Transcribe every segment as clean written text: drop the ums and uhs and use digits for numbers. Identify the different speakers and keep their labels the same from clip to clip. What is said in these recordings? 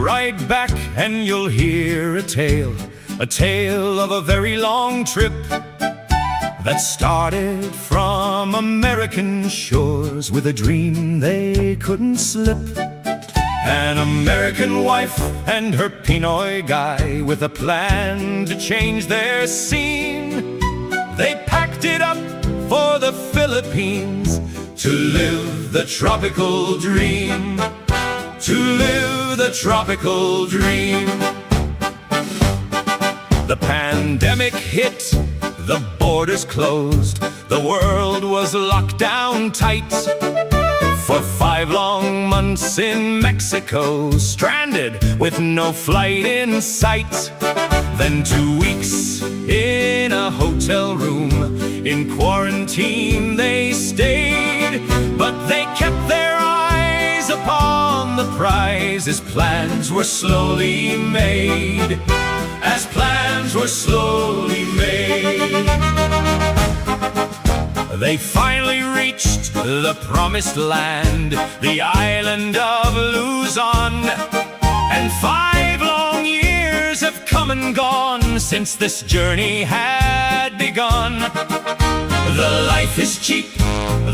Speaker 1: right back and you'll hear a tale of a very long trip that started from American shores with a dream they couldn't slip. An American wife and her Pinoy guy with a plan to change their scene. They packed it up for the Philippines to live the tropical dream. To live the tropical dream. The pandemic hit, the borders closed, the world was locked down tight. For 5 long months in Mexico, stranded with no flight in sight. Then 2 weeks in a hotel room, in quarantine they stayed. But they kept their eyes upon the prize as plans were slowly made. As plans were slowly made. They finally reached the promised land, the island of Luzon. And 5 long years have come and gone since this journey had begun. The life is cheap,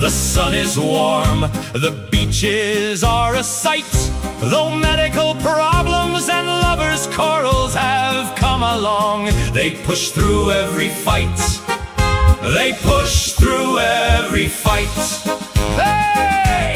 Speaker 1: the sun is warm, the beaches are a sight. Though medical problems and lovers' quarrels have come along, they push through every fight. They push through every fight. Hey!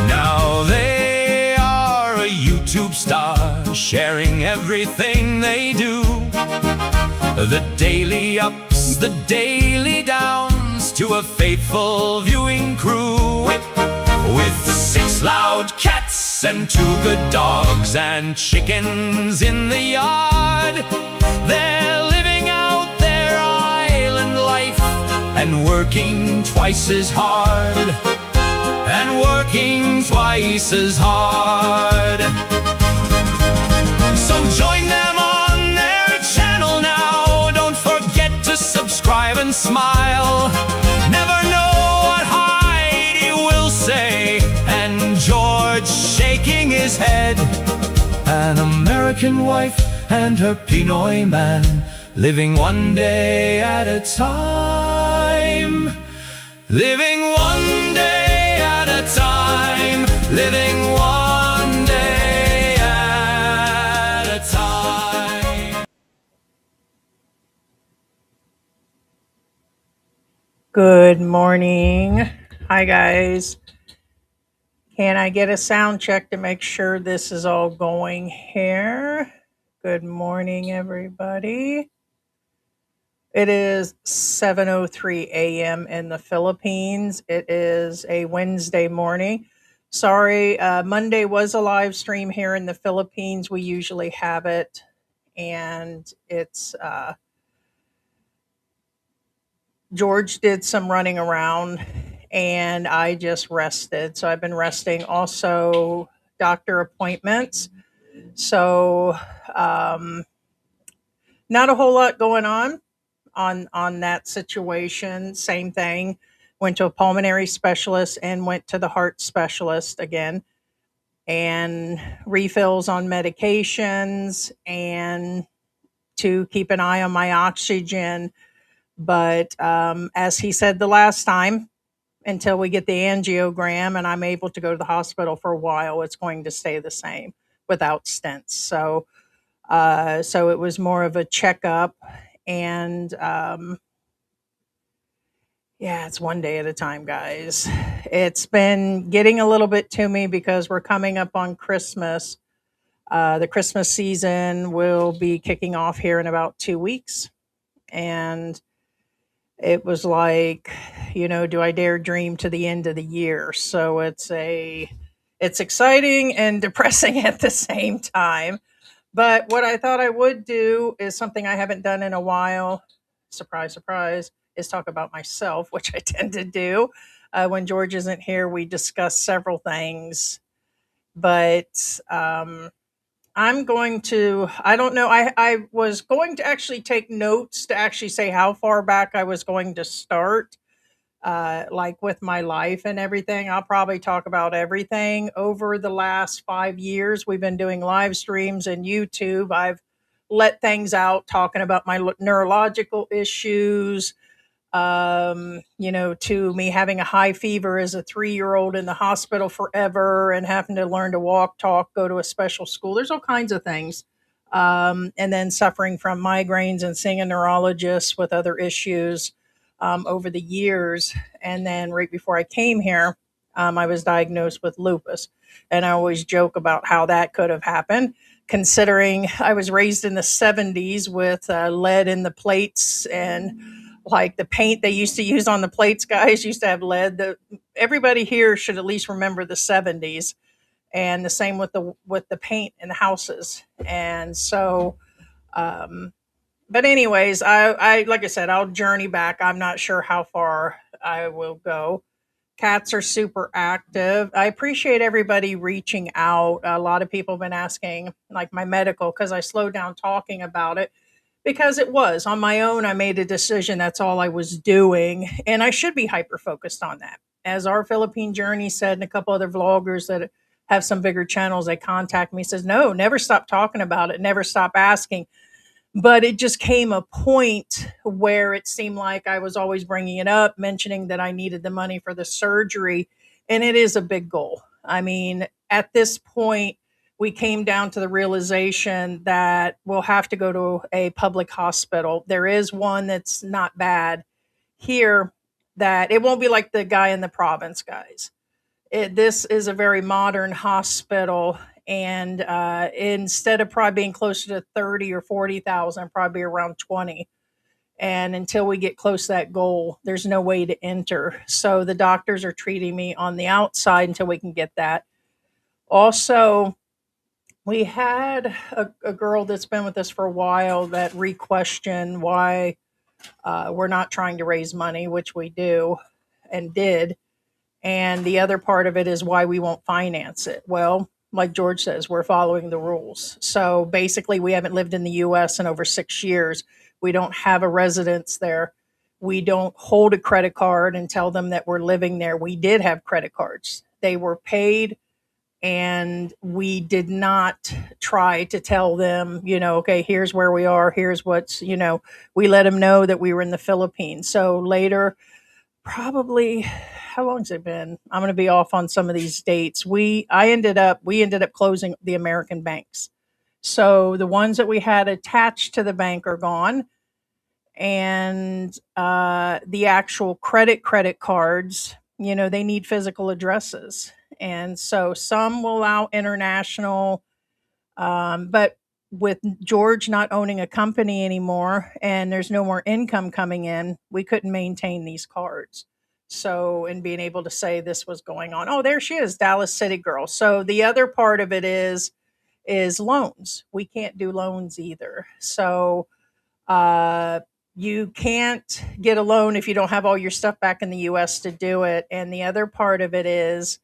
Speaker 1: Now they are a YouTube star, sharing everything they do. The daily ups, the daily downs, to a faithful viewing crew. With 6 loud cats and 2 good dogs and chickens in the yard, they're living out their island life and working twice as hard. And working twice as hard. So join them on their channel now. Don't forget to subscribe and smile. Never know what Heidi will say, and George shaking his head. An American wife and her Pinoy man, living one day at a time. Living one day at a time. Living one day at a time.
Speaker 2: Good morning. Hi guys. Can I get a sound check to make sure this is all going here? Good morning, everybody. It is 7:03 a.m. in the Philippines. It is a Wednesday morning. Sorry, Monday was a live stream here in the Philippines. We usually have it, and it's George did some running around, and I just rested. So I've been resting. Also, doctor appointments. So not a whole lot going on that situation. Same thing. Went to a pulmonary specialist and went to the heart specialist again, and refills on medications and to keep an eye on my oxygen. But as he said the last time, until we get the angiogram and I'm able to go to the hospital for a while, it's going to stay the same without stents. So it was more of a checkup, and yeah, it's one day at a time, guys. It's been getting a little bit to me because we're coming up on Christmas. The Christmas season will be kicking off here in about 2 weeks. And it was like, do I dare dream to the end of the year? So it's exciting and depressing at the same time. But what I thought I would do is something I haven't done in a while. Surprise, surprise, is talk about myself, which I tend to do. When George isn't here, we discuss several things. But I'm going to, I don't know, I was going to actually take notes to actually say how far back I was going to start. like with my life and everything. I'll probably talk about everything. Over the last 5 years, we've been doing live streams and YouTube. I've let things out talking about my neurological issues, to me having a high fever as a 3 year old in the hospital forever and having to learn to walk, talk, go to a special school. There's all kinds of things. And then suffering from migraines and seeing a neurologist with other issues over the years. And then right before I came here, I was diagnosed with lupus. And I always joke about how that could have happened, considering I was raised in the 70s with lead in the plates and like the paint they used to use on the plates, guys used to have lead. Everybody here should at least remember the 70s, and the same with the paint in the houses. And so, um, but anyways, I like I said, I'll journey back. I'm not sure how far I will go. Cats are super active. I appreciate everybody reaching out. A lot of people have been asking, like my medical, because I slowed down talking about it because it was on my own. I made a decision. That's all I was doing. And I should be hyper focused on that. As our Philippine journey said, and a couple other vloggers that have some bigger channels, they contact me, says, no, never stop talking about it. Never stop asking. But it just came a point where it seemed like I was always bringing it up, mentioning that I needed the money for the surgery. And it is a big goal. I mean, at this point, we came down to the realization that we'll have to go to a public hospital. There is one that's not bad here, that it won't be like the guy in the province, guys. This is a very modern hospital, and instead of probably being closer to 30 or 40,000, probably around 20. And until we get close to that goal, there's no way to enter. So the doctors are treating me on the outside until we can get that. Also, we had a girl that's been with us for a while that re-questioned why we're not trying to raise money, which we do and did. And the other part of it is why we won't finance it. Well, like George says, we're following the rules. So basically, we haven't lived in the US in over 6 years. We don't have a residence there. We don't hold a credit card and tell them that we're living there. We did have credit cards, they were paid. And we did not try to tell them, okay, here's where we are. Here's we let them know that we were in the Philippines. So later, probably, how long's it been? I'm going to be off on some of these dates. We ended up closing the American banks. So the ones that we had attached to the bank are gone, and the actual credit cards, they need physical addresses, and so some will allow international, but with George not owning a company anymore and there's no more income coming in, we couldn't maintain these cards. So, and being able to say this was going on. Oh, there she is, Dallas City Girl. So the other part of it is loans. We can't do loans either. So uh, you can't get a loan if you don't have all your stuff back in the U.S. to do it. And the other part of it is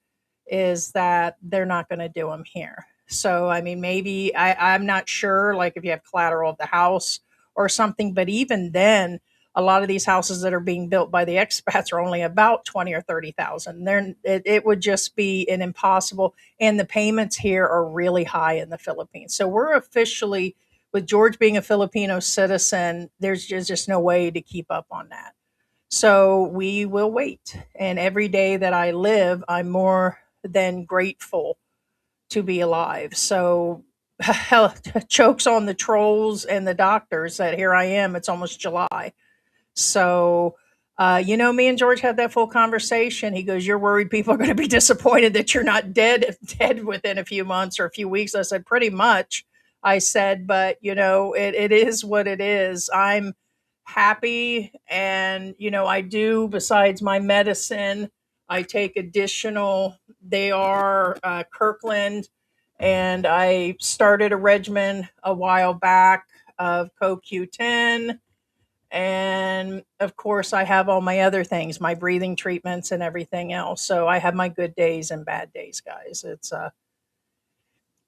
Speaker 2: that they're not going to do them here. So, I mean, maybe I'm not sure, like if you have collateral of the house or something, but even then, a lot of these houses that are being built by the expats are only about 20 or 30,000. It would just be an impossible, and the payments here are really high in the Philippines. So we're officially, with George being a Filipino citizen, there's just no way to keep up on that. So we will wait. And every day that I live, I'm more than grateful to be alive. So chokes on the trolls and the doctors that here I am. It's almost July. So, me and George had that full conversation. He goes, "You're worried people are going to be disappointed that you're not dead within a few months or a few weeks." I said, "Pretty much." I said, "But it is what it is. I'm happy, and I do. Besides my medicine, I take additional. They are Kirkland, and I started a regimen a while back of CoQ10." And of course, I have all my other things, my breathing treatments and everything else. So I have my good days and bad days, guys. It's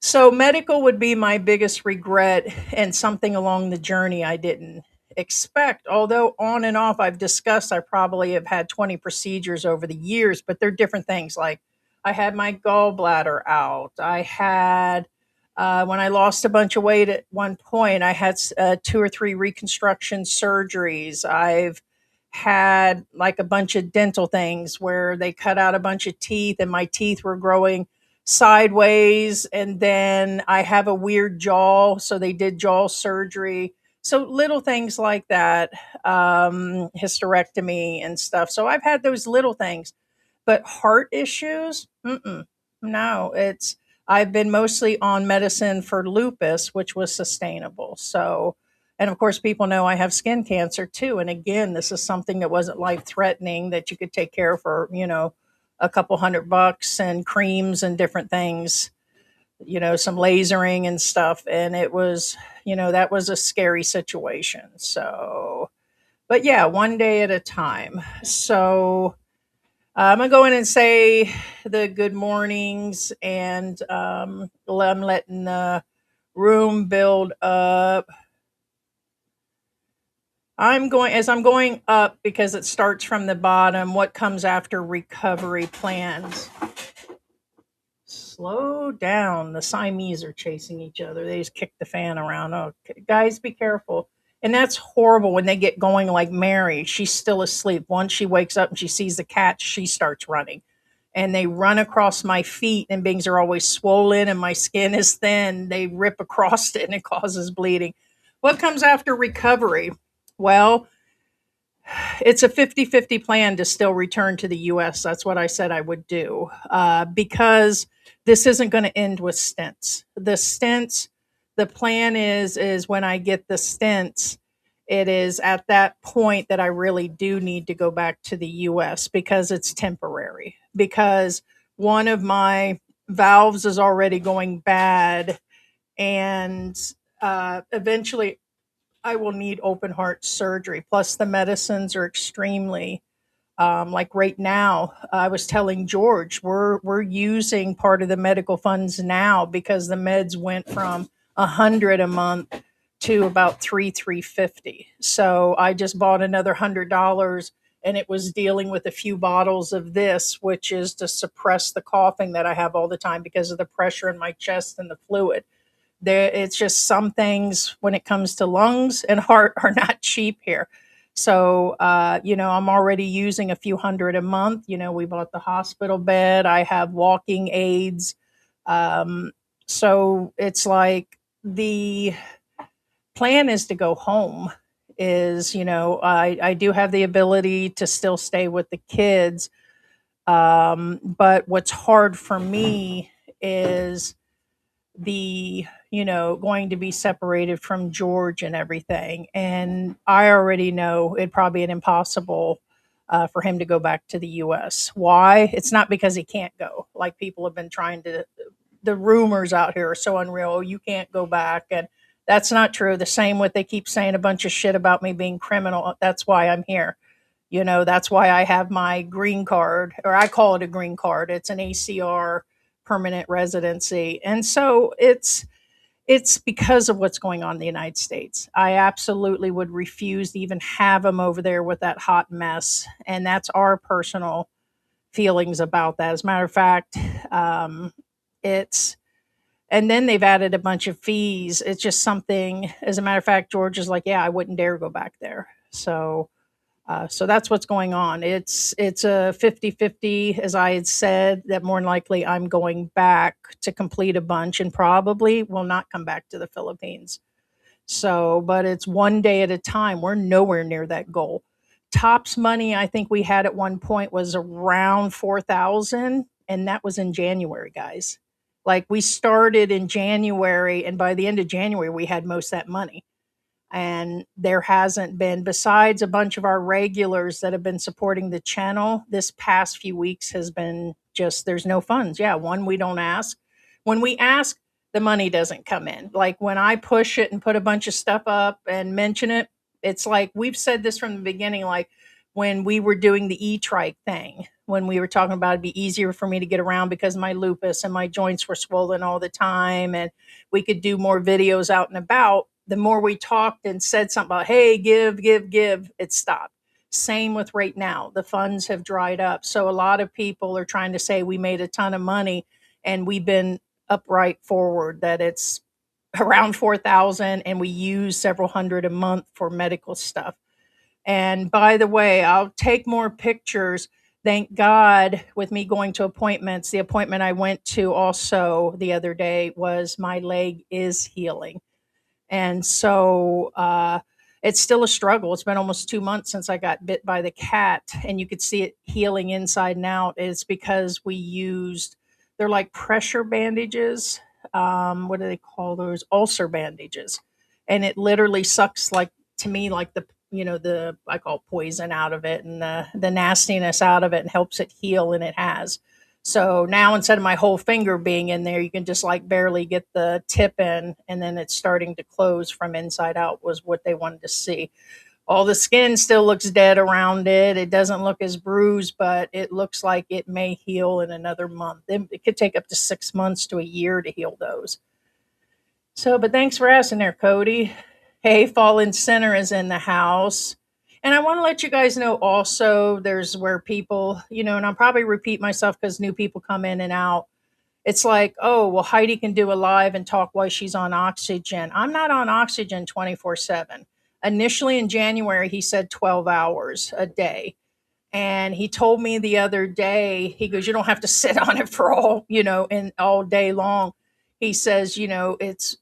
Speaker 2: so medical would be my biggest regret, and something along the journey I didn't expect. Although on and off, I've discussed, I probably have had 20 procedures over the years, but they're different things. Like I had my gallbladder out. I had, when I lost a bunch of weight at one point, I had two or three reconstruction surgeries. I've had like a bunch of dental things where they cut out a bunch of teeth and my teeth were growing sideways. And then I have a weird jaw. So they did jaw surgery. So little things like that, hysterectomy and stuff. So I've had those little things, but heart issues, no, I've been mostly on medicine for lupus, which was sustainable. So, and of course, people know I have skin cancer too. And again, this is something that wasn't life threatening that you could take care of for, a couple $100 and creams and different things, some lasering and stuff. And it was, that was a scary situation. So, but yeah, one day at a time. So, I'm gonna go in and say the good mornings, and I'm letting the room build up. I'm going up because it starts from the bottom. What comes after recovery plans? Slow down. The Siamese are chasing each other. They just kick the fan around. Oh, guys, be careful. And that's horrible when they get going like Mary. She's still asleep. Once she wakes up and she sees the cat, she starts running. And they run across my feet, and things are always swollen, and my skin is thin. They rip across it, and it causes bleeding. What comes after recovery? Well, it's a 50-50 plan to still return to the US. That's what I said I would do, because this isn't going to end with stents. The plan is when I get the stents, it is at that point that I really do need to go back to the US because it's temporary. Because one of my valves is already going bad, and eventually I will need open heart surgery. Plus, the medicines are extremely, like right now. I was telling George, we're using part of the medical funds now because the meds went from 100 a month to about 350. So I just bought another $100, and it was dealing with a few bottles of this, which is to suppress the coughing that I have all the time because of the pressure in my chest and the fluid. It's just some things when it comes to lungs and heart are not cheap here. So, I'm already using a few hundred a month. We bought the hospital bed. I have walking aids. So it's like the plan is to go home. I do have the ability to still stay with the kids. But what's hard for me is going to be separated from George and everything. And I already know it'd probably be an impossible for him to go back to the US. Why? It's not because he can't go. Like people have been the rumors out here are so unreal. Oh, you can't go back. And that's not true. The same with they keep saying a bunch of shit about me being criminal. That's why I'm here. That's why I have my green card, or I call it a green card. It's an ACR permanent residency. And so it's because of what's going on in the United States. I absolutely would refuse to even have them over there with that hot mess. And that's our personal feelings about that. As a matter of fact, it's, and then they've added a bunch of fees. It's just something, as a matter of fact, George is like, yeah, I wouldn't dare go back there. So that's what's going on. It's a 50-50, as I had said, that more than likely I'm going back to complete a bunch and probably will not come back to the Philippines. So, but it's one day at a time. We're nowhere near that goal. Tops money I think we had at one point was around 4,000, and that was in January, guys. Like we started in January, and by the end of January, we had most of that money. And there hasn't been, besides a bunch of our regulars that have been supporting the channel, this past few weeks has been just, there's no funds. Yeah, one, we don't ask. When we ask, the money doesn't come in. Like when I push it and put a bunch of stuff up and mention it, it's like, we've said this from the beginning, like when we were doing the e-trike thing, when we were talking about it'd be easier for me to get around because my lupus and my joints were swollen all the time and we could do more videos out and about. the more we talked and said something about, hey, give, it stopped. Same with right now. The funds have dried up. So a lot of people are trying to say we made a ton of money and we've been upright forward that it's around 4,000 and we use several hundred a month for medical stuff. And by the way, I'll take more pictures. Thank God, with me going to appointments, the appointment I went to also the other day was my leg is healing. And so it's still a struggle. It's been almost 2 months since I got bit by the cat, and you could see it healing inside and out. It's because we used, they're like pressure bandages. What do they call those? Ulcer bandages. And it literally sucks, like, to me, like the I call poison out of it and the nastiness out of it and helps it heal, and it has. So now instead of my whole finger being in there, you can just like barely get the tip in, and then it's starting to close from inside out, was what they wanted to see. All the skin still looks dead around it. It doesn't look as bruised, but it looks like it may heal in another month. It could take up to 6 months to a year to heal those. So, but thanks for asking there, Cody. Hey, Fallen Sinner is in the house. And I want to let you guys know also, there's where people, and I'll probably repeat myself because new people come in and out. It's like, oh, well, Heidi can do a live and talk while she's on oxygen. I'm not on oxygen 24/7. Initially in January, he said 12 hours a day. And he told me the other day, he goes, you don't have to sit on it for all, and all day long. He says, it's,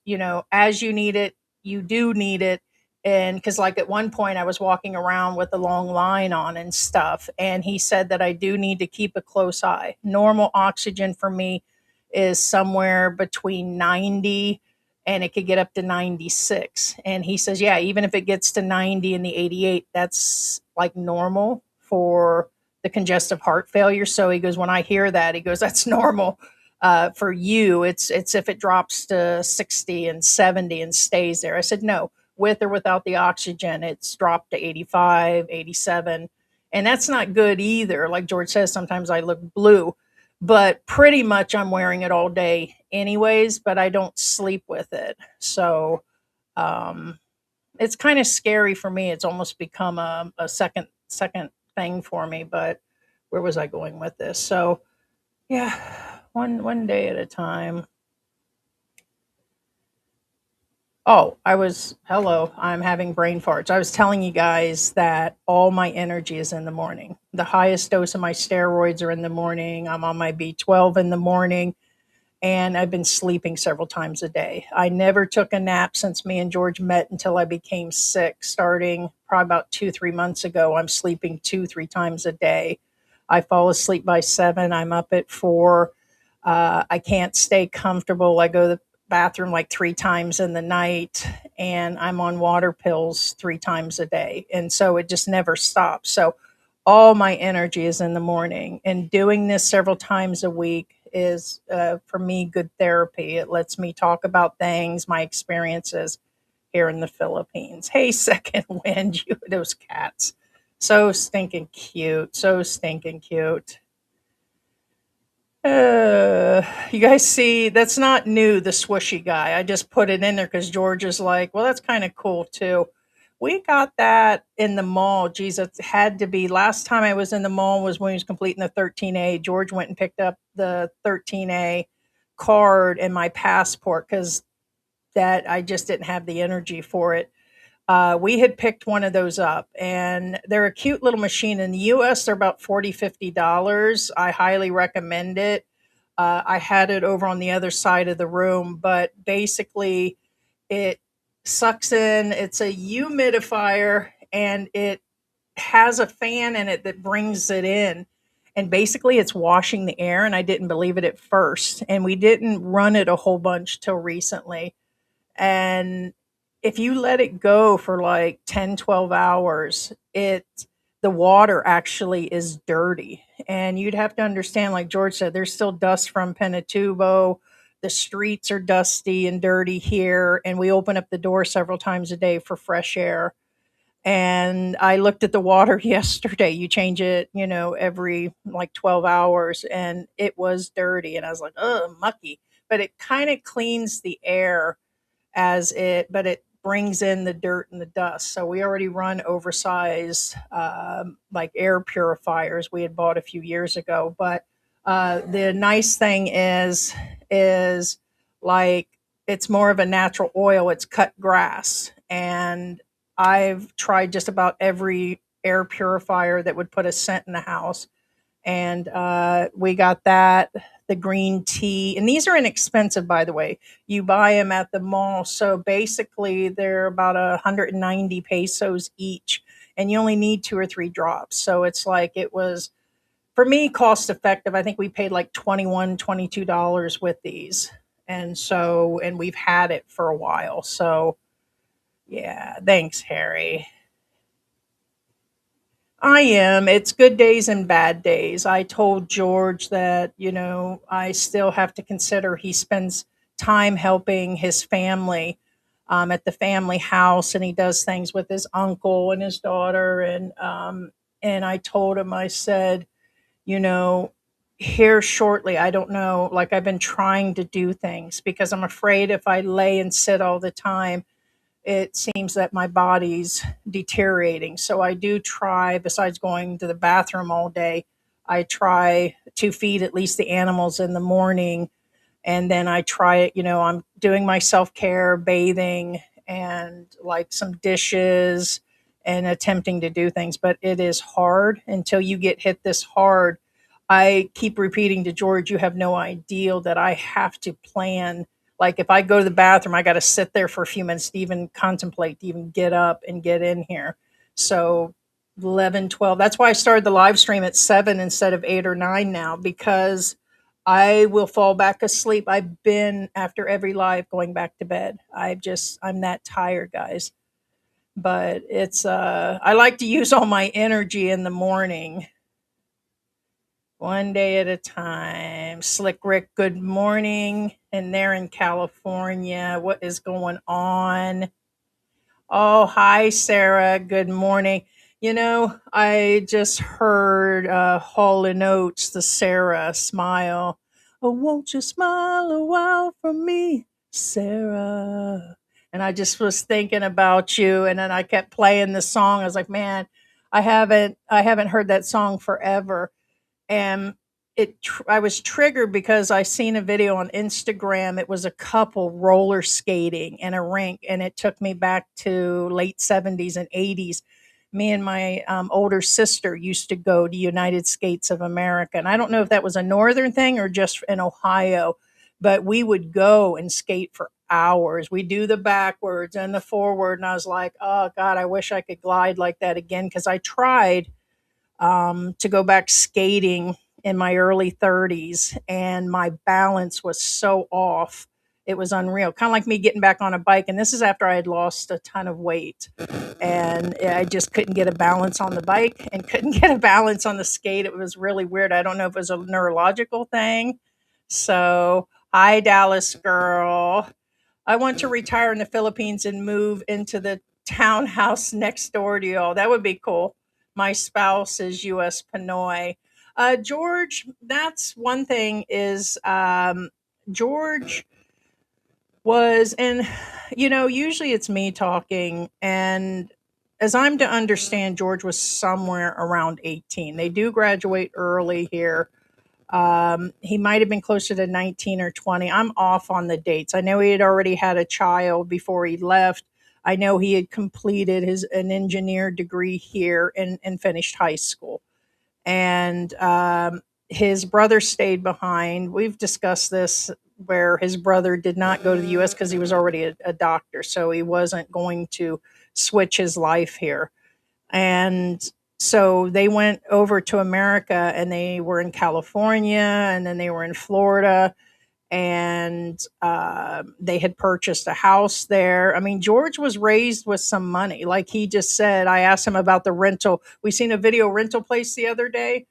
Speaker 2: as you need it, you do need it. And because, like, at one point I was walking around with a long line on and stuff. And he said that I do need to keep a close eye. Normal oxygen for me is somewhere between 90 and it could get up to 96. And he says, yeah, even if it gets to 90 and the 88, that's like normal for the congestive heart failure. So he goes, when I hear that, he goes, that's normal. For you, it's if it drops to 60 and 70 and stays there. I said, no, with or without the oxygen, it's dropped to 85, 87. And that's not good either. Like George says, sometimes I look blue, but pretty much I'm wearing it all day anyways, but I don't sleep with it. So um, it's kind of scary for me. It's almost become a second thing for me. But where was I going with this? So yeah, one day at a time. Oh, hello, I'm having brain farts. I was telling you guys that all my energy is in the morning. The highest dose of my steroids are in the morning. I'm on my B12 in the morning, and I've been sleeping several times a day. I never took a nap since me and George met until I became sick, starting probably about 2, 3 months ago. I'm sleeping 2, 3 times a day. I fall asleep by 7. I'm up at 4. I can't stay comfortable. I go to the bathroom like 3 times in the night, and I'm on water pills 3 times a day. And so it just never stops. So all my energy is in the morning. And doing this several times a week is, for me, good therapy. It lets me talk about things, my experiences here in the Philippines. Hey, Second Wind, you those cats. So stinking cute. So stinking cute. You guys see, that's not new, the swooshy guy. I just put it in there because George is like, well, that's kind of cool too. We got that in the mall. Geez, it had to be. Last time I was in the mall was when he was completing the 13A. George went and picked up the 13A card and my passport because that I just didn't have the energy for it. We had picked one of those up, and they're a cute little machine. In the US, they're about $40, $50. I highly recommend it. I had it over on the other side of the room, but basically, it sucks in. It's a humidifier, and it has a fan in it that brings it in. And basically, it's washing the air, and I didn't believe it at first. And we didn't run it a whole bunch till recently. And if you let it go for like 10, 12 hours, the water actually is dirty. And you'd have to understand, like George said, there's still dust from Pinatubo. The streets are dusty and dirty here, and we open up the door several times a day for fresh air. And I looked at the water yesterday. You change it, every like 12 hours, and it was dirty. And I was like, oh, mucky. But it kind of cleans the air but it brings in the dirt and the dust. So we already run oversized like air purifiers we had bought a few years ago. But the nice thing is like it's more of a natural oil. It's cut grass, and I've tried just about every air purifier that would put a scent in the house, and we got that, the green tea, and these are inexpensive, by the way. You buy them at the mall, so basically they're about 190 pesos each, and you only need 2 or 3 drops. So it's like it was, for me, cost effective. I think we paid like 21, $22 with these, and we've had it for a while. So yeah, thanks, Harry. I am. It's good days and bad days. I told George that, I still have to consider he spends time helping his family at the family house, and he does things with his uncle and his daughter. And I told him, I said, you know, here shortly, I don't know, like I've been trying to do things because I'm afraid if I lay and sit all the time, it seems that my body's deteriorating. So I do try, besides going to the bathroom all day, I try to feed at least the animals in the morning. And then I try it, I'm doing my self care, bathing, and like some dishes and attempting to do things. But it is hard until you get hit this hard. I keep repeating to George, you have no idea that I have to plan. Like if I go to the bathroom, I got to sit there for a few minutes to even contemplate, to even get up and get in here. So 11, 12. That's why I started the live stream at 7 instead of 8 or 9 now, because I will fall back asleep. I've been after every live going back to bed. I'm that tired, guys. But it's I like to use all my energy in the morning, one day at a time. Slick Rick, good morning. And they're in California. What is going on? Oh, hi, Sarah. Good morning. I just heard Hall and Oates, the Sarah smile. Oh, won't you smile a while for me, Sarah? And I just was thinking about you, and then I kept playing the song. I was like, man, I haven't heard that song forever. And I was triggered because I seen a video on Instagram. It was a couple roller skating in a rink, and it took me back to late 70s and 80s. Me and my older sister used to go to United Skates of America, and I don't know if that was a northern thing or just in Ohio, but we would go and skate for hours. We do the backwards and the forward, and I was like, oh God, I wish I could glide like that again, because I tried to go back skating in my early 30s, and my balance was so off. It was unreal. Kind of like me getting back on a bike. And this is after I had lost a ton of weight. And I just couldn't get a balance on the bike and couldn't get a balance on the skate. It was really weird. I don't know if it was a neurological thing. So, hi, Dallas girl. I want to retire in the Philippines and move into the townhouse next door to y'all. That would be cool. My spouse is U.S. Pinoy. George, that's one thing is George was, and usually it's me talking, and as I'm to understand, George was somewhere around 18. They do graduate early here. He might have been closer to 19 or 20. I'm off on the dates. I know he had already had a child before he left. I know he had completed an engineer degree here and finished high school. And his brother stayed behind. We've discussed this, where his brother did not go to the U.S. because he was already a doctor. So he wasn't going to switch his life here. And so they went over to America, and they were in California, and then they were in Florida, and they had purchased a house there. I mean, George was raised with some money. Like he just said, I asked him about the rental. We seen a video rental place the other day.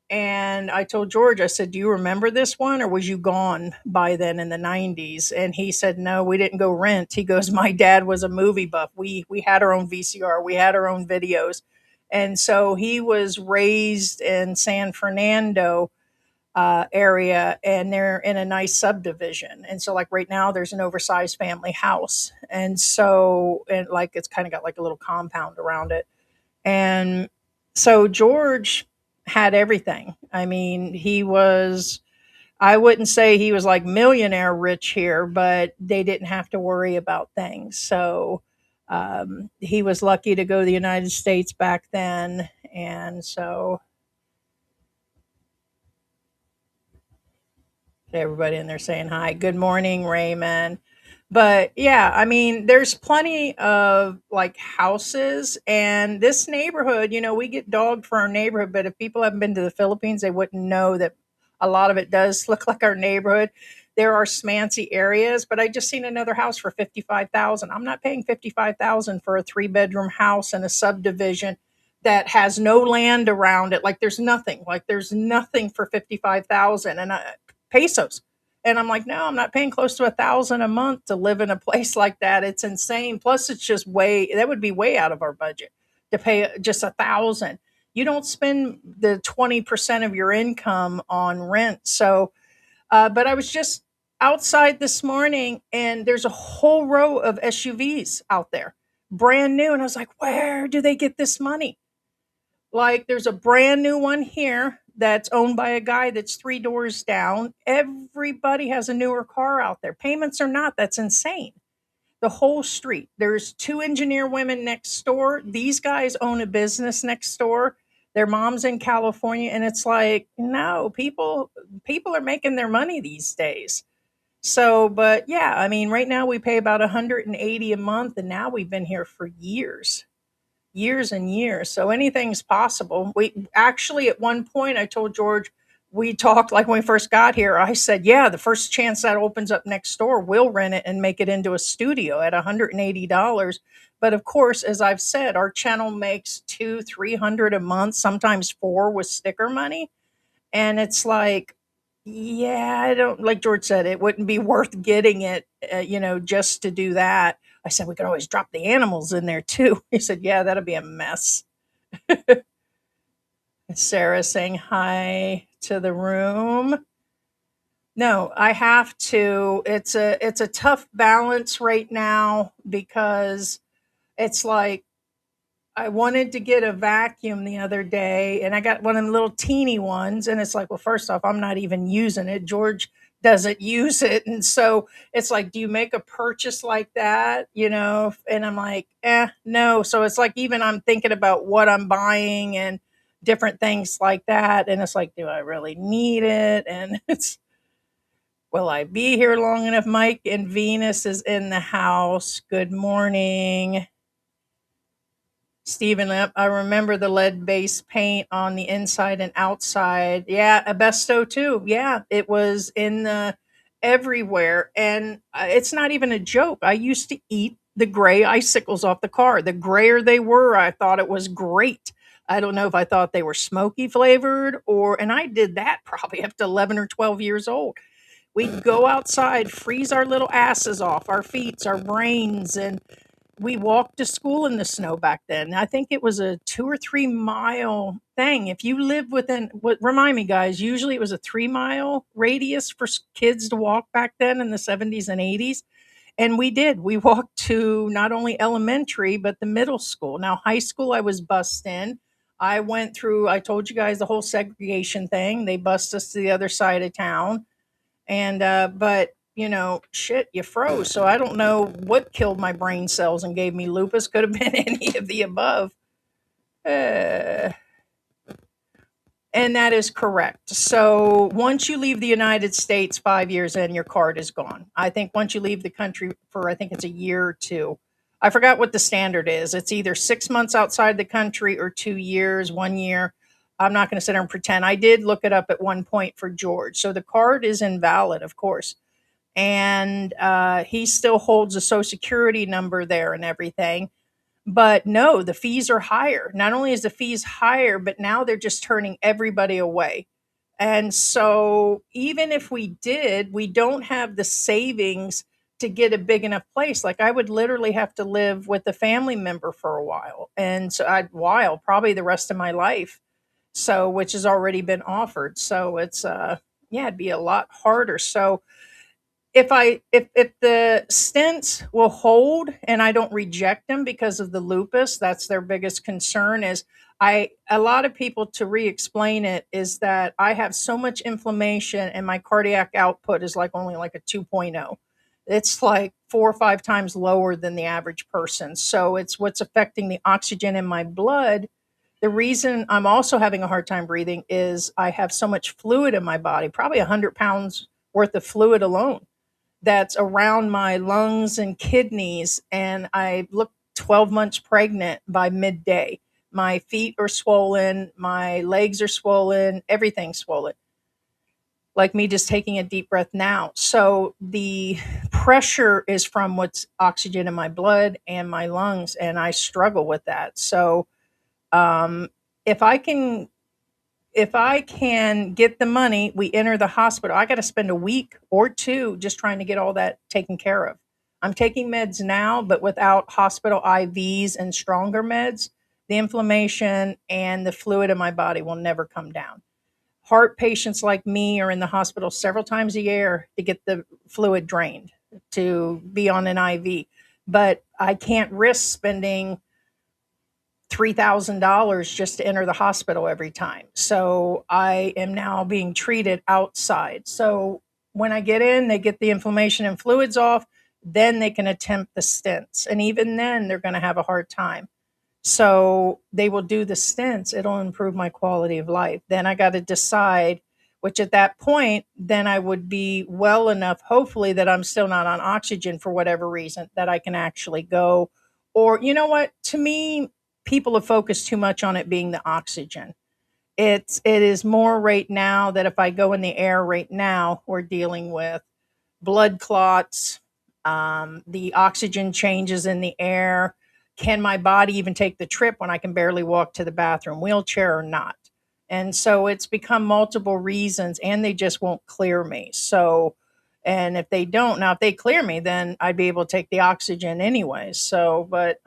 Speaker 2: And I told George, I said, do you remember this one, or was you gone by then in the 90s? And he said, no, we didn't go rent. He goes, my dad was a movie buff. We had our own VCR. We had our own videos. And so he was raised in San Fernando, area, and they're in a nice subdivision. And so, like right now, there's an oversized family house, and so and like it's kind of got like a little compound around it. And so George had everything. I mean, he was. I wouldn't say he was like millionaire rich here, but they didn't have to worry about things. So he was lucky to go to the United States back then. And so everybody in there saying hi. Good morning, Raymond. But yeah, I mean, there's plenty of like houses, and this neighborhood, we get dogged for our neighborhood, but if people haven't been to the Philippines, they wouldn't know that a lot of it does look like our neighborhood. There are smancy areas, but I just seen another house for 55,000. I'm not paying 55,000 for a 3-bedroom house in a subdivision that has no land around it. Like there's nothing for 55,000. And pesos. And I'm like, no, I'm not paying close to 1,000 a month to live in a place like that. It's insane. Plus, it's just that would be way out of our budget to pay just 1,000. You don't spend the 20% of your income on rent. So, but I was just outside this morning, and there's a whole row of SUVs out there, brand new. And I was like, where do they get this money? Like there's a brand new one here that's owned by a guy that's 3 doors down. Everybody has a newer car out there. Payments or not, that's insane. The whole street. There's 2 engineer women next door. These guys own a business next door. Their mom's in California, and it's like, no, people are making their money these days. So, but yeah, I mean, right now we pay about 180 a month, and now we've been here for years and years. So anything's possible. We actually, at one point, I told George, we talked like when we first got here. I said, yeah, the first chance that opens up next door, we'll rent it and make it into a studio at $180. But of course, as I've said, our channel makes 200-300 a month, sometimes four with sticker money. And it's like, yeah, I don't, like George said, it wouldn't be worth getting it, just to do that. I said, we could always drop the animals in there too. He said, yeah, that'll be a mess. Sarah saying hi to the room. No, I have to. It's a tough balance right now because it's like I wanted to get a vacuum the other day, and I got one of them little teeny ones, and it's like, well, first off, I'm not even using it. George doesn't use it, and so it's like, do you make a purchase like that? And I'm like, no. So it's like even I'm thinking about what I'm buying and different things like that, and it's like, do I really need it? And it's will I be here long enough? Mike and Venus is in the house. Good morning. Stephen, I remember the lead-based paint on the inside and outside. Yeah, Abesto too. Yeah, it was in the everywhere, and it's not even a joke. I used to eat the gray icicles off the car. The grayer they were, I thought it was great. I don't know if I thought they were smoky flavored and I did that probably up to 11 or 12 years old. We'd go outside, freeze our little asses off, our feet, our brains, and we walked to school in the snow back then. I think it was a 2 or 3 mile thing. If you live within, remind me, guys, usually it was a 3 mile radius for kids to walk back then in the 70s and 80s. And we did. We walked to not only elementary, but the middle school. Now, high school, I was bussed in. I went through, I told you guys the whole segregation thing. They bussed us to the other side of town. And but shit, you froze. So I don't know what killed my brain cells and gave me lupus. Could have been any of the above. uh, and that is correct. So once you leave the United States, 5 years in, your card is gone. I think once you leave the country for, I think it's a year or two. I forgot what the standard is. It's either 6 months outside the country or 2 years, 1 year. I'm not going to sit there and pretend. I did look it up at one point for George. So the card is invalid, of course. And he still holds a social security number there and everything. But no, the fees are higher. Not only is the fees higher, but now they're just turning everybody away. And so even if we did, we don't have the savings to get a big enough place. Like I would literally have to live with a family member for a while. And so probably the rest of my life. So, which has already been offered. So it's yeah, it'd be a lot harder. So if the stents will hold and I don't reject them because of the lupus, that's their biggest concern. Is I a lot of people, to re-explain it, is that I have so much inflammation and my cardiac output is like only like a 2.0. It's like 4 or 5 times lower than the average person. So it's what's affecting the oxygen in my blood. The reason I'm also having a hard time breathing is I have so much fluid in my body, probably 100 pounds worth of fluid alone, that's around my lungs and kidneys. And I look 12 months pregnant by midday. My feet are swollen, my legs are swollen, everything's swollen. Like me just taking a deep breath now. So the pressure is from what's oxygen in my blood and my lungs, and I struggle with that. So um, if I can get the money, we enter the hospital. I got to spend a week or two just trying to get all that taken care of. I'm taking meds now, but without hospital IVs and stronger meds, the inflammation and the fluid in my body will never come down. Heart patients like me are in the hospital several times a year to get the fluid drained, to be on an IV. But I can't risk spending $3,000 just to enter the hospital every time. So I am now being treated outside. So when I get in, they get the inflammation and fluids off, then they can attempt the stents. And even then, they're going to have a hard time. So they will do the stents. It'll improve my quality of life. Then I got to decide, which at that point, then I would be well enough, hopefully, that I'm still not on oxygen for whatever reason, that I can actually go. Or, you know what? To me, people have focused too much on it being the oxygen. It is more right now that if I go in the air right now, we're dealing with blood clots, the oxygen changes in the air. Can my body even take the trip when I can barely walk to the bathroom, wheelchair or not? And so it's become multiple reasons, and they just won't clear me. So, and if they don't, now if they clear me, then I'd be able to take the oxygen anyway. So, but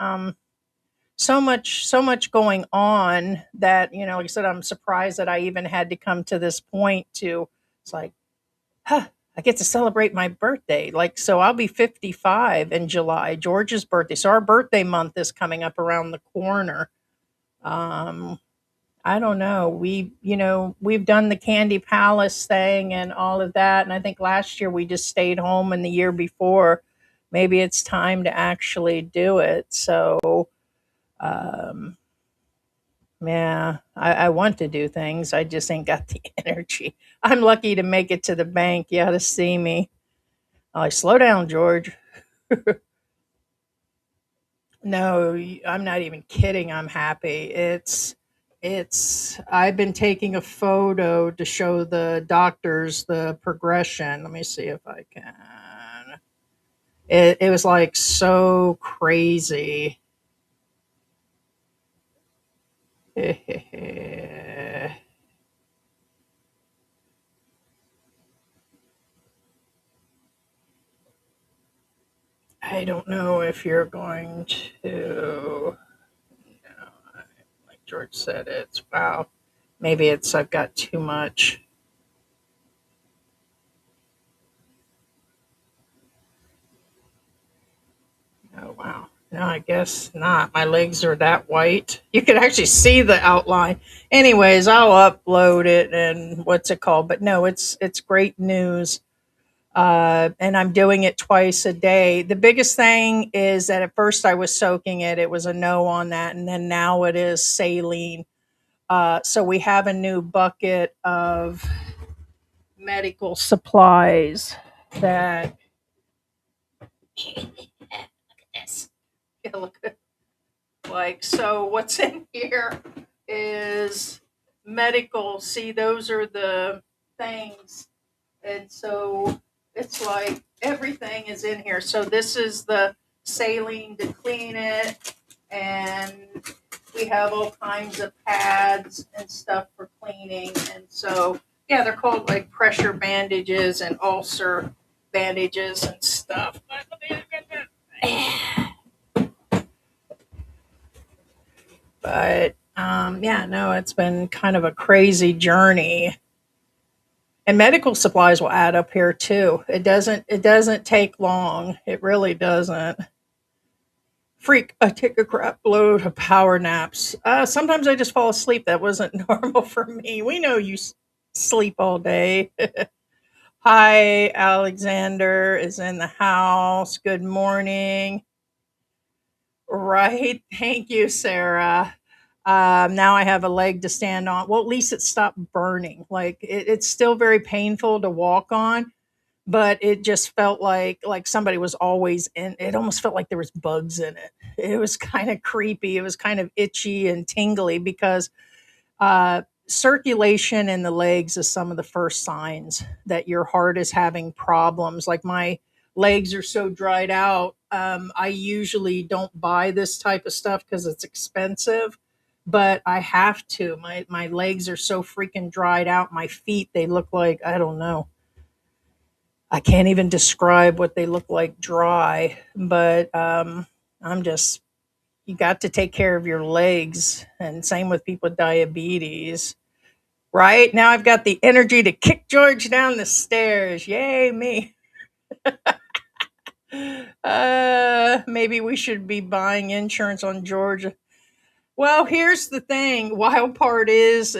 Speaker 2: so much going on that, like I said, I'm surprised that I even had to come to this point. To It's like, huh, I get to celebrate my birthday. Like, so I'll be 55 in July, George's birthday. So our birthday month is coming up around the corner. Um, I don't know. We've done the Candy Palace thing and all of that. And I think last year we just stayed home, and the year before, maybe it's time to actually do it. So, um, yeah, I want to do things. I just ain't got the energy. I'm lucky to make it to the bank. You ought to see me. I'm like, slow down, George. No, I'm not even kidding. I'm happy. I've been taking a photo to show the doctors the progression. Let me see if I can. It was like so crazy. I don't know if you're going to. No, like George said, it's wow. Maybe it's I've got too much. Oh wow. No, I guess not. My legs are that white. You can actually see the outline. Anyways, I'll upload it and what's it called? But no, it's great news. And I'm doing it twice a day. The biggest thing is that at first I was soaking it. It was a no on that, and then now it is saline. So we have a new bucket of medical supplies that. Yes. Yeah, look at, like, so what's in here is medical. See, those are the things. And so it's like everything is in here. So this is the saline to clean it. And we have all kinds of pads and stuff for cleaning. And so, yeah, they're called like pressure bandages and ulcer bandages and stuff. But let me get that. But Yeah, no, it's been kind of a crazy journey. And medical supplies will add up here too. It doesn't take long. It really doesn't. Freak, I take a crap load of power naps. Sometimes I just fall asleep. That wasn't normal for me. We know you sleep all day. Hi, Alexander is in the house. Good morning. Right. Thank you, Sarah. Now I have a leg to stand on. Well, at least it stopped burning. Like it's still very painful to walk on, but it just felt like somebody was always in. It almost felt like there was bugs in it. It was kind of creepy. It was kind of itchy and tingly because circulation in the legs is some of the first signs that your heart is having problems. Like my legs are so dried out. I usually don't buy this type of stuff because it's expensive, but I have to. My legs are so freaking dried out. My feet, they look like, I don't know. I can't even describe what they look like dry, but I'm just, you got to take care of your legs. And same with people with diabetes. Right? Now I've got the energy to kick George down the stairs. Yay, me. Maybe we should be buying insurance on George. Well, here's the thing. Wild part is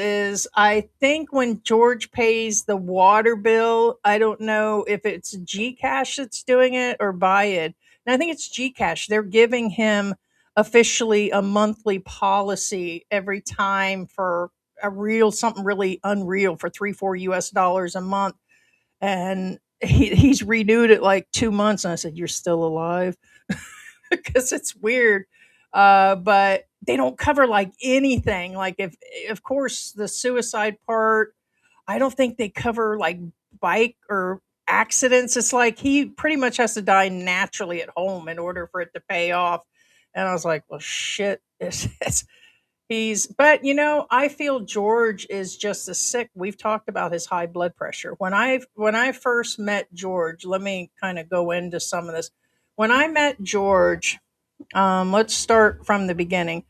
Speaker 2: I think when George pays the water bill, I don't know if it's Gcash that's doing it or buy it. And I think it's Gcash. They're giving him officially a monthly policy every time for a real something really unreal for 3 4 US dollars a month. And he's renewed it like 2 months. And I said, "You're still alive?" Because it's weird. But they don't cover like anything. Like if of course the suicide part, I don't think they cover like bike or accidents. It's like he pretty much has to die naturally at home in order for it to pay off. And I was like, well, shit. But I feel George is just as sick. We've talked about his high blood pressure. When I first met George, let me kind of go into some of this. When I met George, let's start from the beginning.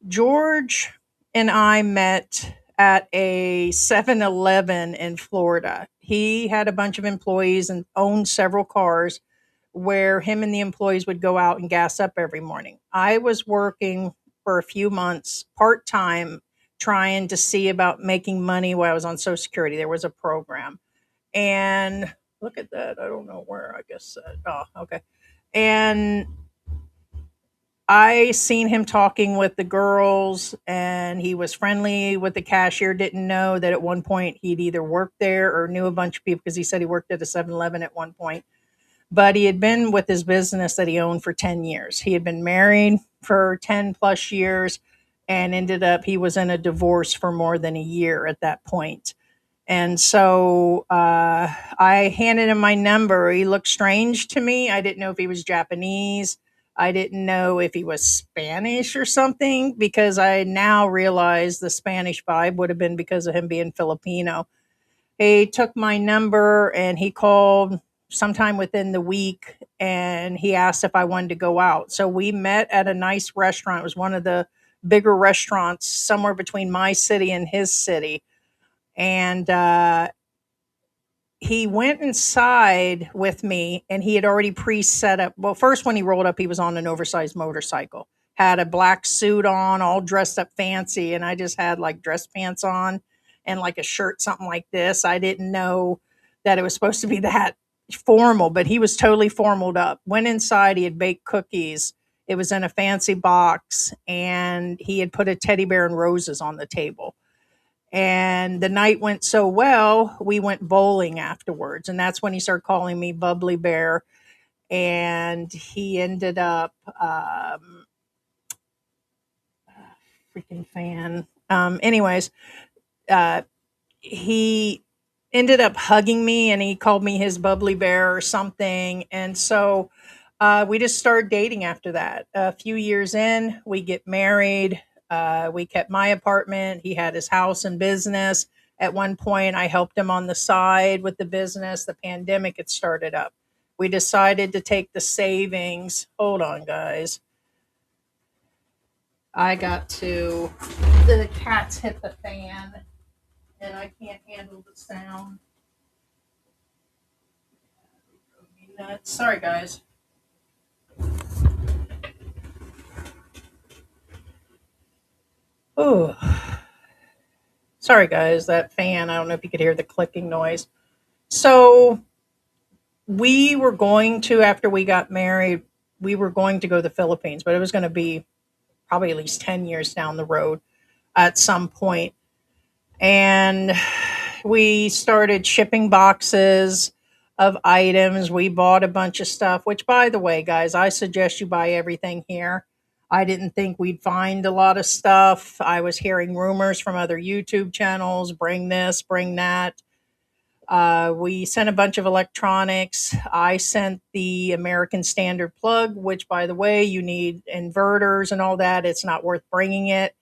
Speaker 2: George and I met at a 7-Eleven in Florida. He had a bunch of employees and owned several cars where him and the employees would go out and gas up every morning. I was working for a few months part time trying to see about making money while I was on Social Security. There was a program. And look at that. I don't know where, I guess. Oh, okay. And I seen him talking with the girls and he was friendly with the cashier. Didn't know that at one point he'd either worked there or knew a bunch of people because he said he worked at a 7-Eleven at one point. But he had been with his business that he owned for 10 years. He had been married for 10 plus years and ended up, he was in a divorce for more than a year at that point. And so I handed him my number. He looked strange to me. I didn't know if he was Japanese. I didn't know if he was Spanish or something because I now realize the Spanish vibe would have been because of him being Filipino. He took my number and he called sometime within the week and he asked if I wanted to go out. So we met at a nice restaurant. It was one of the bigger restaurants somewhere between my city and his city. And he went inside with me and he had already pre-set up. Well, first when he rolled up, he was on an oversized motorcycle, had a black suit on, all dressed up fancy. And I just had like dress pants on and like a shirt, something like this. I didn't know that it was supposed to be that formal, but he was totally formaled up. Went inside, he had baked cookies. It was in a fancy box and he had put a teddy bear and roses on the table. And the night went so well, we went bowling afterwards. And that's when he started calling me Bubbly Bear. And he ended up, freaking fan. Anyways, uh, he ended up hugging me and he called me his Bubbly Bear or something. And so we just started dating after that. A few years in, we get married. We kept my apartment. He had his house and business. At one point, I helped him on the side with the business. The pandemic had started up. We decided to take the savings. Hold on, guys. The cats hit the fan and I can't handle the sound. Nuts. Sorry, guys. Oh, sorry, guys. That fan, I don't know if you could hear the clicking noise. So, we were going to, after we got married, we were going to go to the Philippines, but it was going to be probably at least 10 years down the road at some point. And we started shipping boxes of items. We bought a bunch of stuff, which, by the way, guys, I suggest you buy everything here. I didn't think we'd find a lot of stuff. I was hearing rumors from other YouTube channels, bring this, bring that. We sent a bunch of electronics. I sent the American Standard plug, which, by the way, you need inverters and all that. It's not worth bringing it.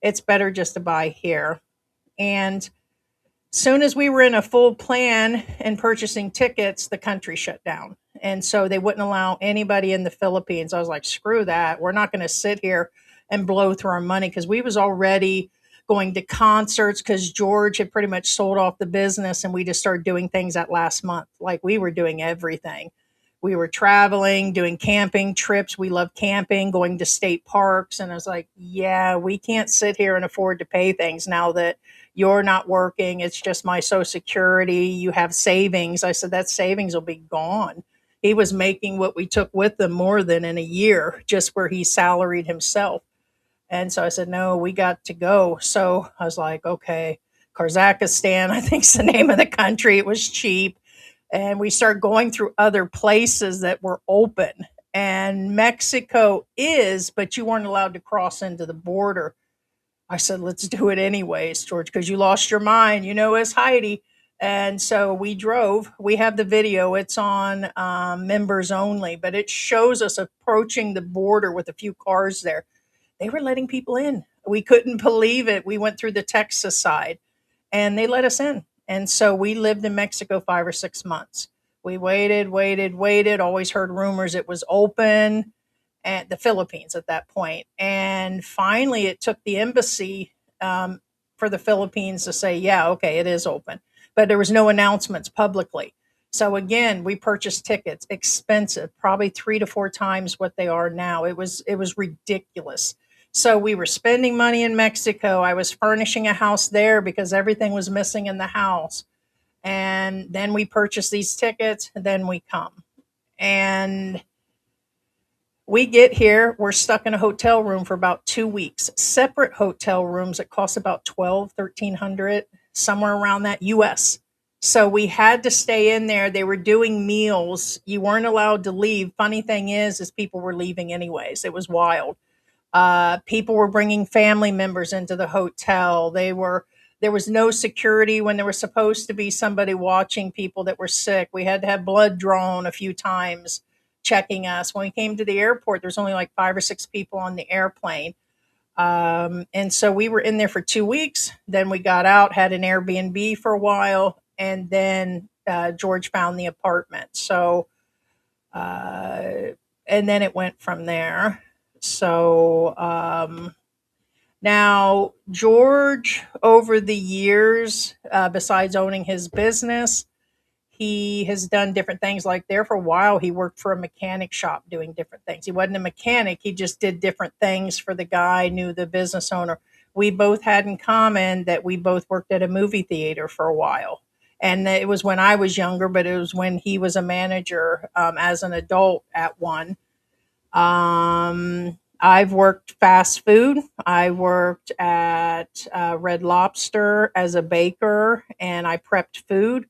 Speaker 2: It's better just to buy here. And soon as we were in a full plan and purchasing tickets, the country shut down. And so they wouldn't allow anybody in the Philippines. I was like, screw that. We're not going to sit here and blow through our money because we was already going to concerts because George had pretty much sold off the business and we just started doing things that last month. Like we were doing everything. We were traveling, doing camping trips. We love camping, going to state parks. And I was like, yeah, we can't sit here and afford to pay things now that you're not working. It's just my Social Security. You have savings. I said, that savings will be gone. He was making what we took with him more than in a year, just where he salaried himself. And so I said, no, we got to go. So I was like, okay, Kazakhstan, I think's the name of the country. It was cheap. And we started going through other places that were open. And Mexico is, but you weren't allowed to cross into the border. I said, let's do it anyways, George, because you lost your mind, as Heidi. And so we drove. We have the video. It's on members only, but it shows us approaching the border with a few cars there. They were letting people in. We couldn't believe it. We went through the Texas side and they let us in. And so we lived in Mexico 5 or 6 months. We waited, always heard rumors it was open at the Philippines at that point. And finally, it took the embassy for the Philippines to say, yeah, okay, it is open. But there was no announcements publicly. So again, we purchased tickets, expensive, probably 3 to 4 times what they are now. It was ridiculous. So we were spending money in Mexico. I was furnishing a house there because everything was missing in the house. And then we purchased these tickets, and then we come. And we get here, we're stuck in a hotel room for about 2 weeks, separate hotel rooms that cost about 1,300, somewhere around that US. So we had to stay in there. They were doing meals. You weren't allowed to leave. Funny thing is people were leaving anyways. It was wild. People were bringing family members into the hotel. There was no security when there was supposed to be somebody watching people that were sick. We had to have blood drawn a few times checking us. When we came to the airport, there was only like 5 or 6 people on the airplane. And so we were in there for 2 weeks. Then we got out, had an Airbnb for a while, and then George found the apartment. So, and then it went from there. So now George, over the years, besides owning his business, he has done different things. Like there for a while, he worked for a mechanic shop doing different things. He wasn't a mechanic. He just did different things for the guy, knew the business owner. We both had in common that we both worked at a movie theater for a while. And it was when I was younger, but it was when he was a manager as an adult at one. I've worked fast food. I worked at Red Lobster as a baker, and I prepped food.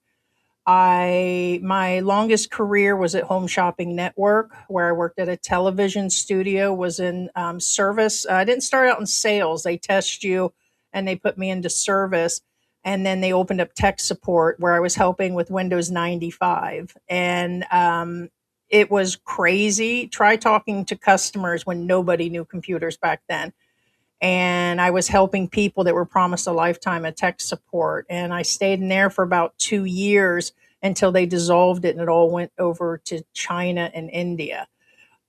Speaker 2: My longest career was at Home Shopping Network, where I worked at a television studio. Was in service. I didn't start out in sales. They test you, and they put me into service, and then they opened up tech support, where I was helping with Windows 95, and it was crazy. Try talking to customers when nobody knew computers back then. And I was helping people that were promised a lifetime of tech support. And I stayed in there for about 2 years until they dissolved it and it all went over to China and India.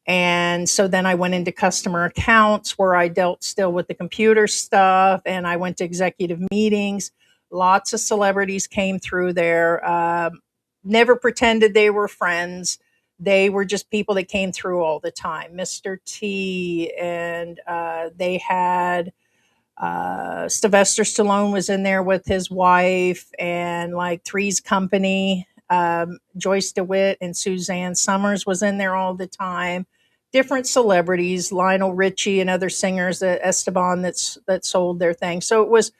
Speaker 2: And so then I went into customer accounts where I dealt still with the computer stuff, and I went to executive meetings. Lots of celebrities came through there. Never pretended they were friends. They were just people that came through all the time. Mr. T, and they had Sylvester Stallone was in there with his wife, and like Three's Company. Joyce DeWitt and Suzanne Summers was in there all the time. Different celebrities, Lionel Richie and other singers, Esteban that sold their thing. So it was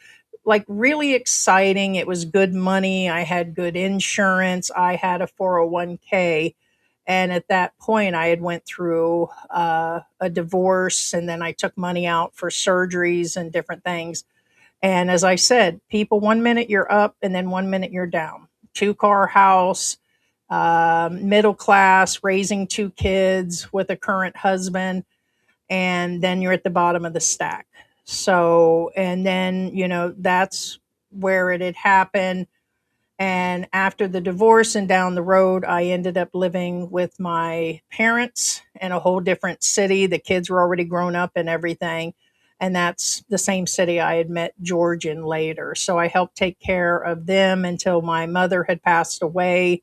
Speaker 2: like really exciting. It was good money. I had good insurance. I had a 401k, and at that point I had went through a divorce, and then I took money out for surgeries and different things. And as I said, people, 1 minute you're up and then 1 minute you're down. 2-car house, middle class, raising 2 kids with a current husband, and then you're at the bottom of the stack. So, and then, that's where it had happened. And after the divorce and down the road, I ended up living with my parents in a whole different city. The kids were already grown up and everything. And that's the same city I had met George in later. So I helped take care of them until my mother had passed away.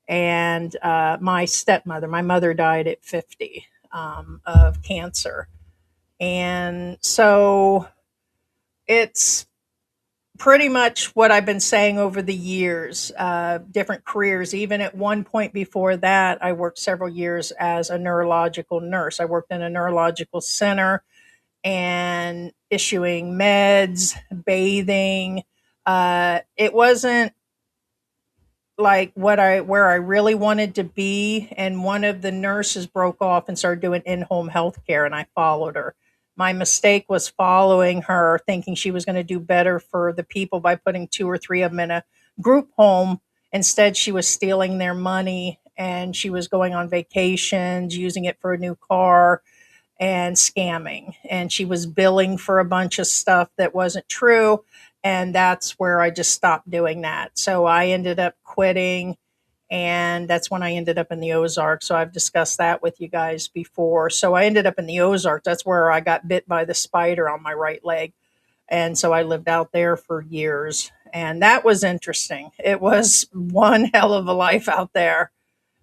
Speaker 2: And my stepmother, my mother died at 50 of cancer. And so it's pretty much what I've been saying over the years, different careers. Even at one point before that, I worked several years as a neurological nurse. I worked in a neurological center and issuing meds, bathing. It wasn't like where I really wanted to be. And one of the nurses broke off and started doing in-home health care, and I followed her. My mistake was following her, thinking she was going to do better for the people by putting 2 or 3 of them in a group home. Instead, she was stealing their money, and she was going on vacations, using it for a new car, and scamming. And she was billing for a bunch of stuff that wasn't true. And that's where I just stopped doing that. So I ended up quitting. And that's when I ended up in the Ozarks. So I've discussed that with you guys before. So I ended up in the Ozarks. That's where I got bit by the spider on my right leg. And so I lived out there for years. And that was interesting. It was one hell of a life out there.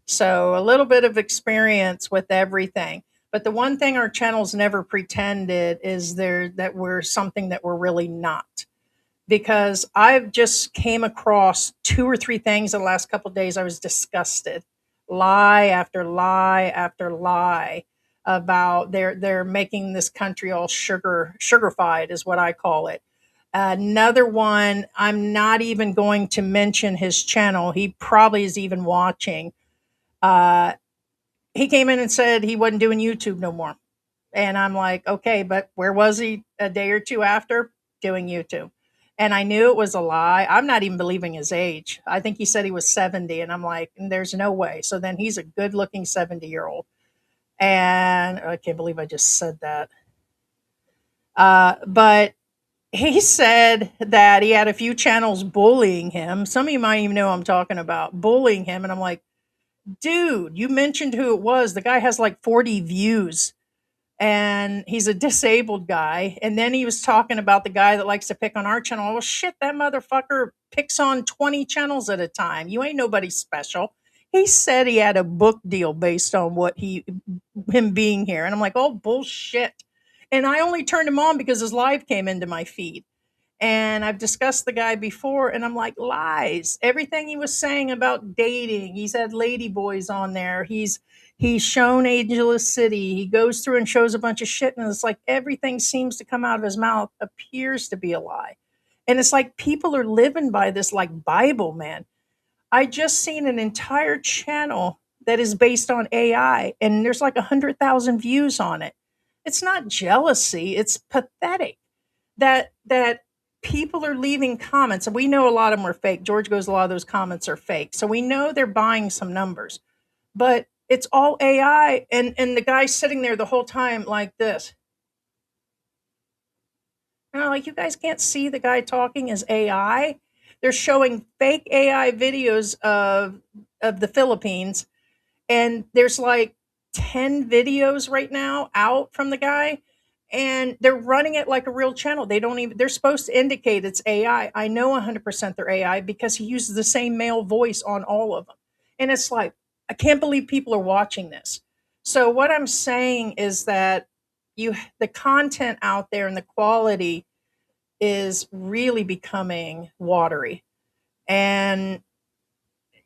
Speaker 2: So a little bit of experience with everything. But the one thing our channels never pretended is that we're something that we're really not. Because I've just came across 2 or 3 things the last couple of days. I was disgusted. Lie after lie after lie about they're making this country all sugarified is what I call it. Another one, I'm not even going to mention his channel. He probably is even watching. Uh, he came in and said he wasn't doing YouTube no more. And I'm like, okay, but where was he a day or two after? Doing YouTube. And I knew it was a lie. I'm not even believing his age. I think he said he was 70. And I'm like, there's no way. So then he's a good looking 70-year-old. And I can't believe I just said that. But he said that he had a few channels bullying him. Some of you might even know what I'm talking about, bullying him. And I'm like, dude, you mentioned who it was. The guy has like 40 views, and he's a disabled guy. And then he was talking about the guy that likes to pick on our channel. Well, shit, that motherfucker picks on 20 channels at a time. You ain't nobody special. He said he had a book deal based on him being here. And I'm like, oh, bullshit. And I only turned him on because his live came into my feed. And I've discussed the guy before, and I'm like, lies. Everything he was saying about dating, he's had lady boys on there. He's shown Angeles City. He goes through and shows a bunch of shit, and it's like everything seems to come out of his mouth appears to be a lie. And it's like people are living by this like Bible, man. I just seen an entire channel that is based on AI, and there's like 100,000 views on it. It's not jealousy. It's pathetic that people are leaving comments, and we know a lot of them are fake. George goes, a lot of those comments are fake. So we know they're buying some numbers, but it's all AI. And the guy's sitting there the whole time like this. And I'm like, you guys can't see the guy talking as AI? They're showing fake AI videos of the Philippines. And there's like 10 videos right now out from the guy, and they're running it like a real channel. They don't even, they're supposed to indicate it's AI. I know 100% they're AI because he uses the same male voice on all of them. And it's like, I can't believe people are watching this. So what I'm saying is that the content out there and the quality is really becoming watery. And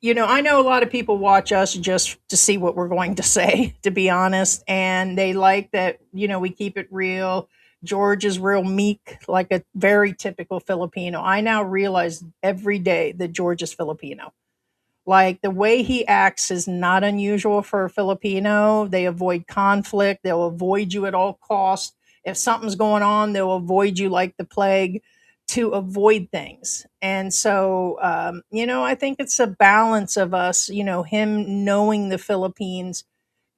Speaker 2: I know a lot of people watch us just to see what we're going to say, to be honest. And they like that, we keep it real. George is real meek, like a very typical Filipino. I now realize every day that George is Filipino. Like the way he acts is not unusual for a Filipino. They avoid conflict, they'll avoid you at all costs. If something's going on, they'll avoid you like the plague to avoid things. And so, I think it's a balance of us, him knowing the Philippines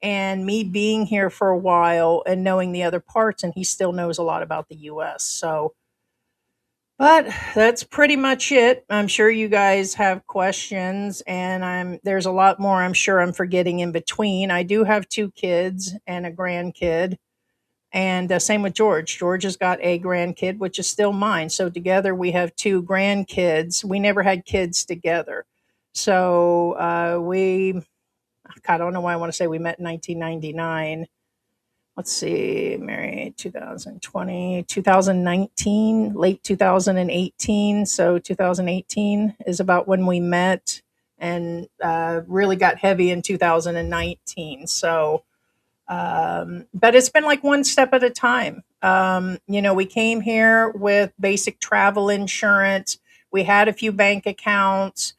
Speaker 2: and me being here for a while and knowing the other parts. And he still knows a lot about the US. So, but that's pretty much it. I'm sure you guys have questions, and there's a lot more I'm sure I'm forgetting in between. I do have two kids and a grandkid, and same with George. George has got a grandkid, which is still mine. So together we have two grandkids. We never had kids together. So I don't know why I want to say we met in 1999. Let's see, married 2020, 2019, late 2018. So 2018 is about when we met, and really got heavy in 2019. So, but it's been like one step at a time. We came here with basic travel insurance. We had a few bank accounts.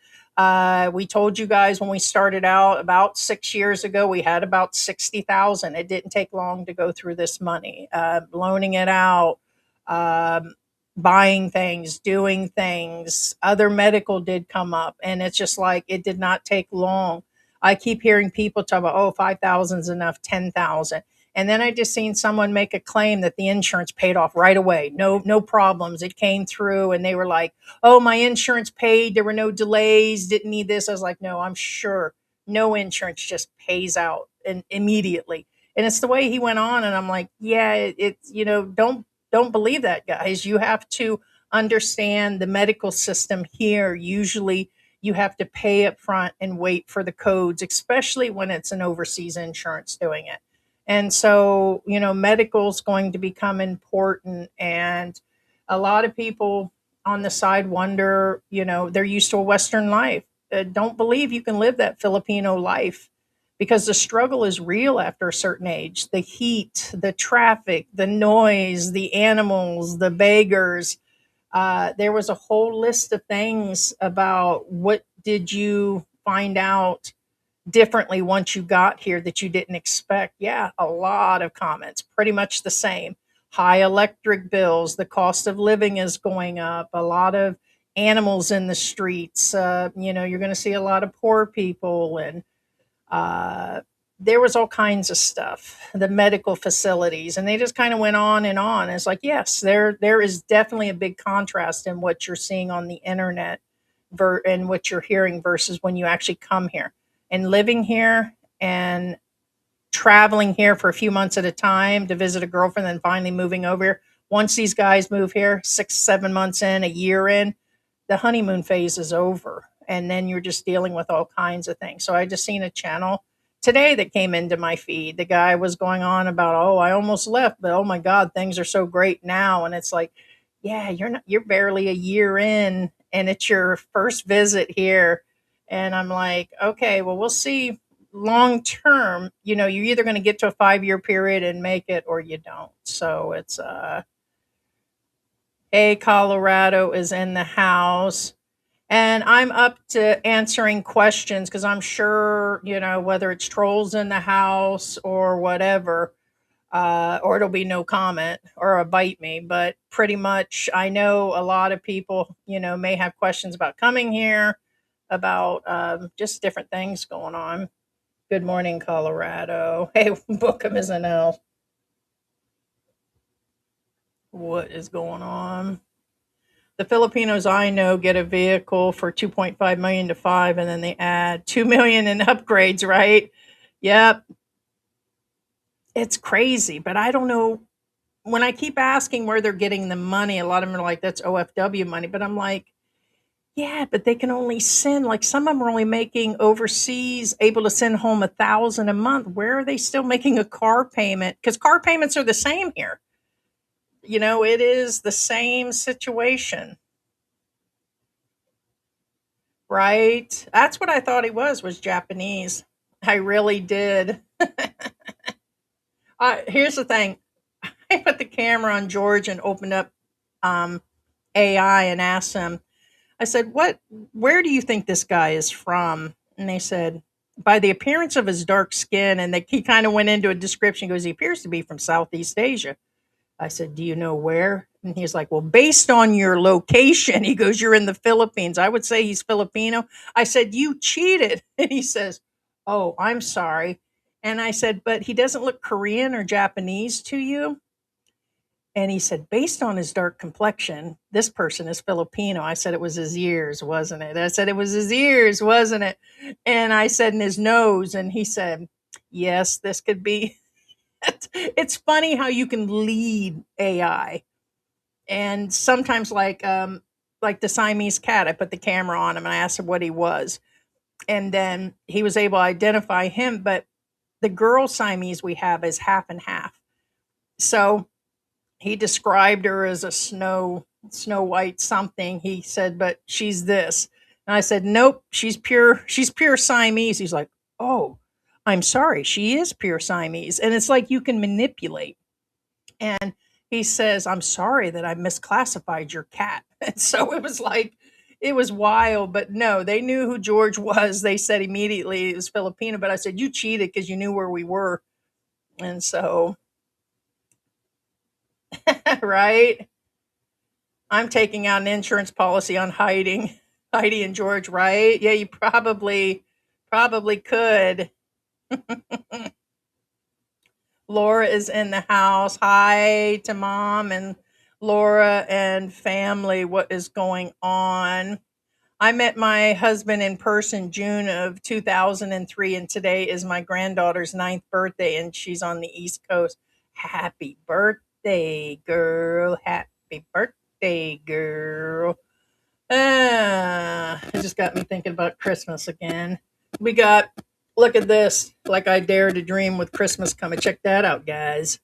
Speaker 2: We told you guys when we started out about 6 years ago, we had about 60,000. It didn't take long to go through this money, loaning it out, um, buying things, doing things. Other medical did come up, and it's just like it did not take long. I keep hearing people talk about, oh, 5,000 is enough, 10,000. And then I just seen someone make a claim that the insurance paid off right away. No problems. It came through and they were like, oh, my insurance paid. There were no delays. Didn't need this. I was like, no, I'm sure no insurance just pays out and immediately. And it's the way he went on. And I'm like, yeah, it's, don't believe that, guys. You have to understand the medical system here. Usually you have to pay up front and wait for the codes, especially when it's an overseas insurance doing it. And so, medical is going to become important. And a lot of people on the side wonder, they're used to a Western life. Don't believe you can live that Filipino life because the struggle is real after a certain age. The heat, the traffic, the noise, the animals, the beggars. There was a whole list of things about what did you find out differently once you got here that you didn't expect. Yeah, a lot of comments, pretty much the same. High electric bills, the cost of living is going up, a lot of animals in the streets. You're going to see a lot of poor people, and uh, there was all kinds of stuff. The medical facilities, and they just kind of went on and on. It's like, yes, there is definitely a big contrast in what you're seeing on the internet and what you're hearing versus when you actually come here and living here and traveling here for a few months at a time to visit a girlfriend, then finally moving over here. Once these guys move here, 6, 7 months in, a year in, the honeymoon phase is over. And then you're just dealing with all kinds of things. So I just seen a channel today that came into my feed. The guy was going on about, oh, I almost left, but oh my God, things are so great now. And it's like, yeah, you're barely a year in, and it's your first visit here. And I'm like, okay, well, we'll see long term. You're either going to get to a 5 year period and make it or you don't. So it's hey, Colorado is in the house. And I'm up to answering questions because I'm sure, whether it's trolls in the house or whatever, or it'll be no comment or a bite me. But pretty much, I know a lot of people, may have questions about coming here, about just different things going on. Good morning, Colorado. Hey, Bookham is an L. What is going on? The Filipinos I know get a vehicle for 2.5 million to 5, and then they add 2 million in upgrades, right? Yep. It's crazy, but I don't know. When I keep asking where they're getting the money, a lot of them are like, that's OFW money. But I'm like, yeah, but they can only send, like, some of them are only making overseas, able to send home 1,000 a month. Where are they still making a car payment? Because car payments are the same here. It is the same situation, right? That's what I thought he was Japanese. I really did. Here's the thing. I put the camera on George and opened up um, AI and asked him, I said, where do you think this guy is from? And they said, by the appearance of his dark skin. And he kind of went into a description. He goes, he appears to be from Southeast Asia. I said, do you know where? And he's like, well, based on your location, he goes, you're in the Philippines. I would say he's Filipino. I said, you cheated. And he says, oh, I'm sorry. And I said, but he doesn't look Korean or Japanese to you. And he said, based on his dark complexion, this person is Filipino. I said, it was his ears, wasn't it? I said, it was his ears, wasn't it? And I said, in his nose. And he said, yes, this could be. It's funny how you can lead AI. And sometimes, like the Siamese cat, I put the camera on him and I asked him what he was. And then he was able to identify him. But the girl Siamese we have is half and half. So he described her as a snow white something. He said, but she's this. And I said, nope, she's pure Siamese. He's like, oh, I'm sorry, she is pure Siamese. And it's like you can manipulate. And he says, I'm sorry that I misclassified your cat. And so it was like, it was wild, but no, they knew who George was. They said immediately it was Filipino, but I said, you cheated because you knew where we were. And so, right? I'm taking out an insurance policy on hiding Heidi and George, right? Yeah, you probably could. Laura is in the house. Hi to mom and Laura and family. What is going on? I met my husband in person June of 2003, and today is my granddaughter's ninth birthday, and she's on the East Coast. Happy birthday, girl. Happy birthday, girl. It just got me thinking about Christmas again. We got, look at this, like I dare to dream with Christmas coming. Check that out, guys.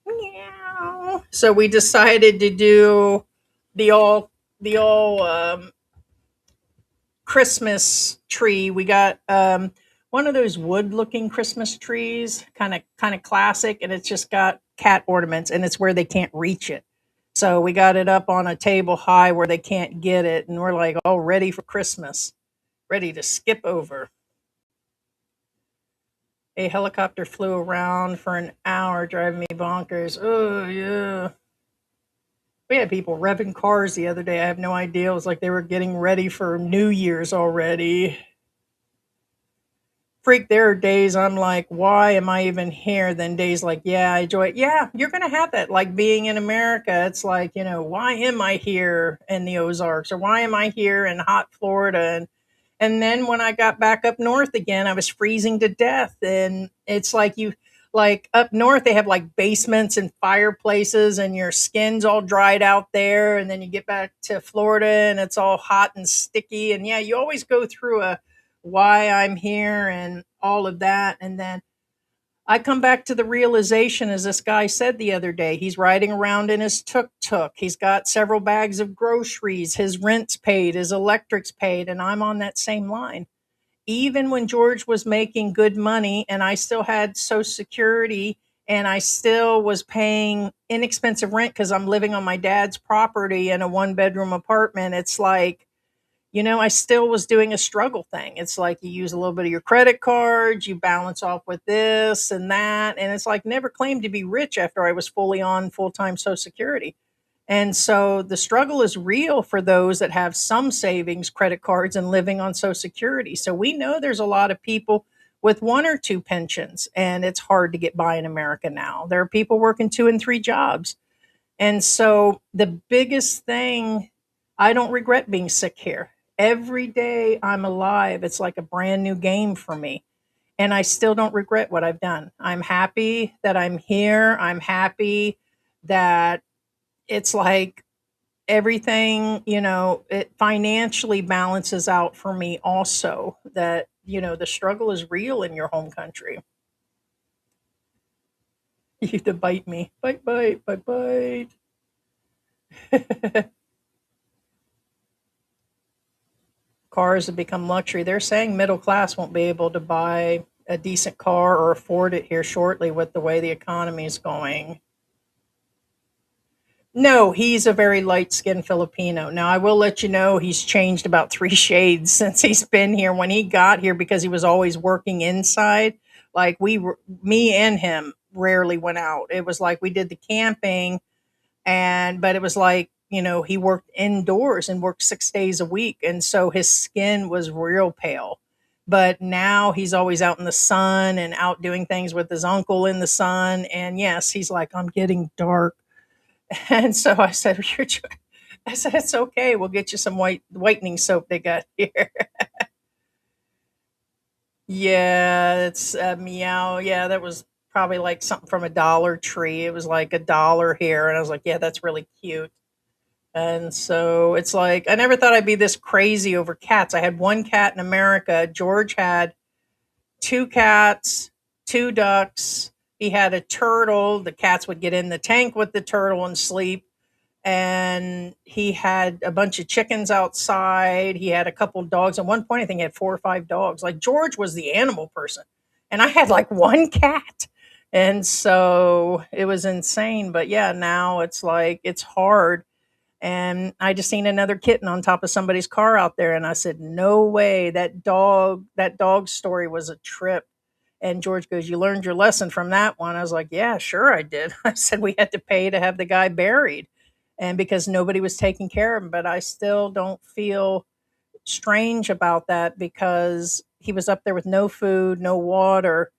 Speaker 2: Meow. So we decided to do the all Christmas tree. We got one of those wood looking Christmas trees, kind of classic, and it's just got cat ornaments, and it's where they can't reach it. So we got it up on a table high where they can't get it, and we're like all ready for Christmas, ready to skip over. A helicopter flew around for an hour, driving me bonkers. Oh yeah. We had people revving cars the other day. I have no idea. It was like they were getting ready for New Year's already. Freak, there are days I'm like, why am I even here? Then days like, yeah, I enjoy it. Yeah, you're going to have that. Like being in America, it's like, why am I here in the Ozarks or why am I here in hot Florida? And then when I got back up north again, I was freezing to death. And it's like like up north, they have like basements and fireplaces and your skin's all dried out there. And then you get back to Florida and it's all hot and sticky. And yeah, you always go through a why I'm here and all of that. And then I come back to the realization, as this guy said the other day, he's riding around in his tuk-tuk. He's got several bags of groceries. His rent's paid, his electric's paid, and I'm on that same line. Even when George was making good money and I still had Social Security and I still was paying inexpensive rent because I'm living on my dad's property in a one-bedroom apartment, it's like, I still was doing a struggle thing. It's like you use a little bit of your credit cards, you balance off with this and that. And it's like never claimed to be rich after I was fully on full time Social Security. And so the struggle is real for those that have some savings, credit cards, and living on Social Security. So we know there's a lot of people with one or two pensions, and it's hard to get by in America now. There are people working two and three jobs. And so the biggest thing, I don't regret being sick here. Every day I'm alive, it's like a brand new game for me. And I still don't regret what I've done. I'm happy that I'm here. I'm happy that it's like everything, it financially balances out for me also, that, the struggle is real in your home country. You have to bite me. Bite, bite, bite, bite. Cars have become luxury. They're saying middle class won't be able to buy a decent car or afford it here shortly with the way the economy is going. No, he's a very light skinned Filipino. Now, I will let you know he's changed about three shades since he's been here. When he got here, because he was always working inside, like me and him rarely went out. It was like we did the camping, but it was like, he worked indoors and worked 6 days a week. And so his skin was real pale. But now he's always out in the sun and out doing things with his uncle in the sun. And yes, he's like, I'm getting dark. And so I said, I said, it's okay. We'll get you some whitening soap they got here. Yeah, it's meow. Yeah, that was probably like something from a Dollar Tree. It was like $1 here. And I was like, yeah, that's really cute. And so it's like, I never thought I'd be this crazy over cats. I had one cat in America. George had two cats, two ducks. He had a turtle. The cats would get in the tank with the turtle and sleep. And he had a bunch of chickens outside. He had a couple dogs. At one point, I think he had 4 or 5 dogs. Like George was the animal person, and I had like one cat. And so it was insane. But yeah, now it's like it's hard. And I just seen another kitten on top of somebody's car out there, and I said, "No way! That dog story was a trip." And George goes, "You learned your lesson from that one." I was like, "Yeah, sure I did." I said, "We had to pay to have the guy buried, and because nobody was taking care of him." But I still don't feel strange about that because he was up there with no food, no water,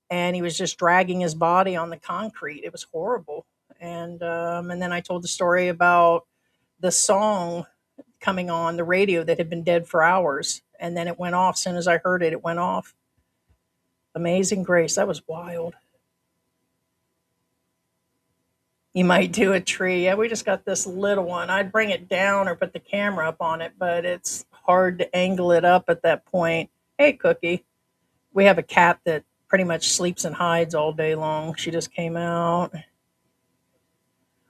Speaker 2: and he was just dragging his body on the concrete. It was horrible. And then I told the story about the song coming on the radio that had been dead for hours, and then it went off. As soon as I heard it, it went off. Amazing Grace. That was wild. You might do a tree. Yeah, we just got this little one. I'd bring it down or put the camera up on it, but it's hard to angle it up at that point. Hey, Cookie. We have a cat that pretty much sleeps and hides all day long. She just came out.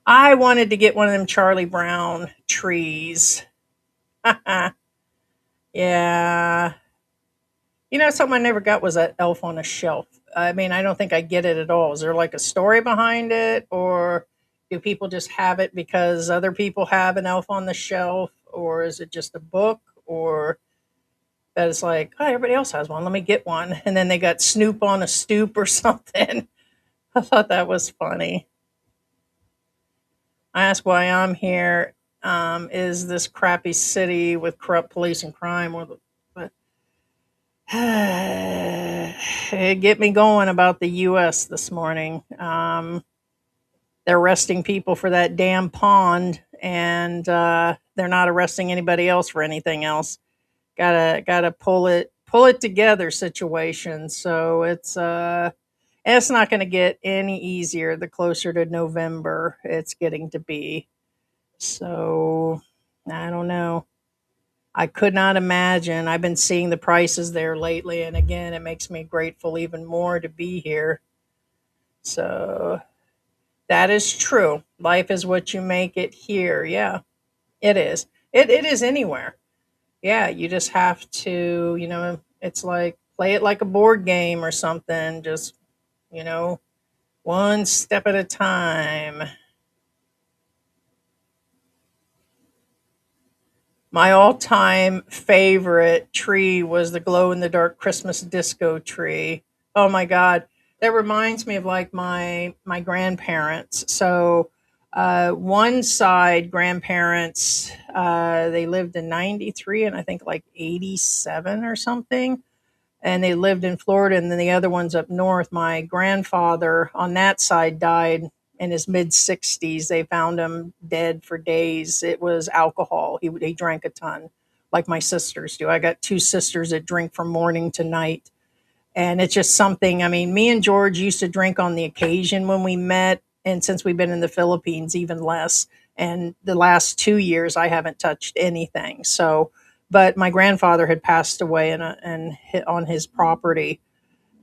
Speaker 2: I wanted to get one of them Charlie Brown trees. Yeah. Something I never got was that elf on a shelf. I mean, I don't think I get it at all. Is there like a story behind it, or do people just have it because other people have an elf on the shelf, or is it just a book, or that is like, oh, everybody else has one. Let me get one. And then they got Snoop on a stoop or something. I thought that was funny. I ask why I'm here. Is this crappy city with corrupt police and crime? But it get me going about the U.S. this morning. They're arresting people for that damn pond, and they're not arresting anybody else for anything else. Gotta pull it together situation. So it's not going to get any easier the closer to November it's getting to be. So I don't know. I could not imagine. I've been seeing the prices there lately, and again, it makes me grateful even more to be here. So that is true. Life is what you make it here. Yeah, it is. It is anywhere. Yeah, you just have to, it's like play it like a board game or something. Just, you know, one step at a time. My all-time favorite tree was the glow-in-the-dark Christmas disco tree. Oh my God, that reminds me of like my grandparents. So, one side grandparents, they lived in '93 and I think like '87 or something, and they lived in Florida, and then the other ones up north. My grandfather on that side died in his mid 60s. They found him dead for days. It was alcohol. He drank a ton, like my sisters do. I got two sisters that drink from morning to night, And it's just something, I mean, me and George used to drink on the occasion when we met. And since we've been in the Philippines, even less. And the last 2 years, I haven't touched anything. So, but my grandfather had passed away and hit on his property.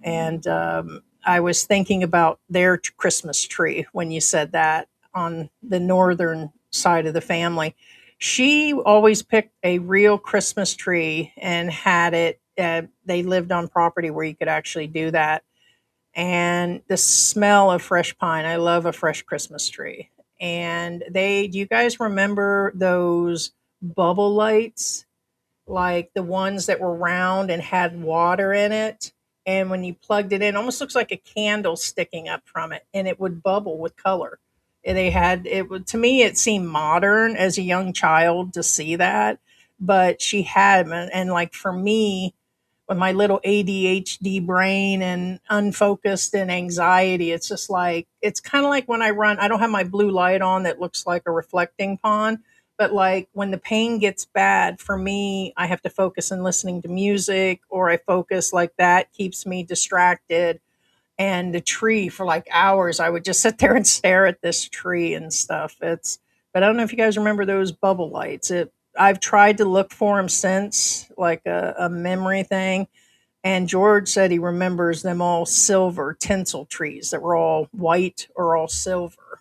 Speaker 2: And I was thinking about their Christmas tree when you said that on the northern side of the family. She always picked a real Christmas tree and had it. They lived on property where you could actually do that. And the smell of fresh pine, I love a fresh Christmas tree. And do you guys remember those bubble lights? Like the ones that were round and had water in it. And when you plugged it in, almost looks like a candle sticking up from it, and it would bubble with color. And they had it would to me it seemed modern as a young child to see that, but she had 'em, and like for me, with my little ADHD brain and unfocused and anxiety, it's just like it's kind of like when I run, I don't have my blue light on that looks like a reflecting pond, but like when the pain gets bad for me, I have to focus on listening to music, or I focus like that keeps me distracted. And the tree for like hours, I would just sit there and stare at this tree and stuff. But I don't know if you guys remember those bubble lights. I've tried to look for them since, like a memory thing. And George said he remembers them all silver tinsel trees that were all white or all silver.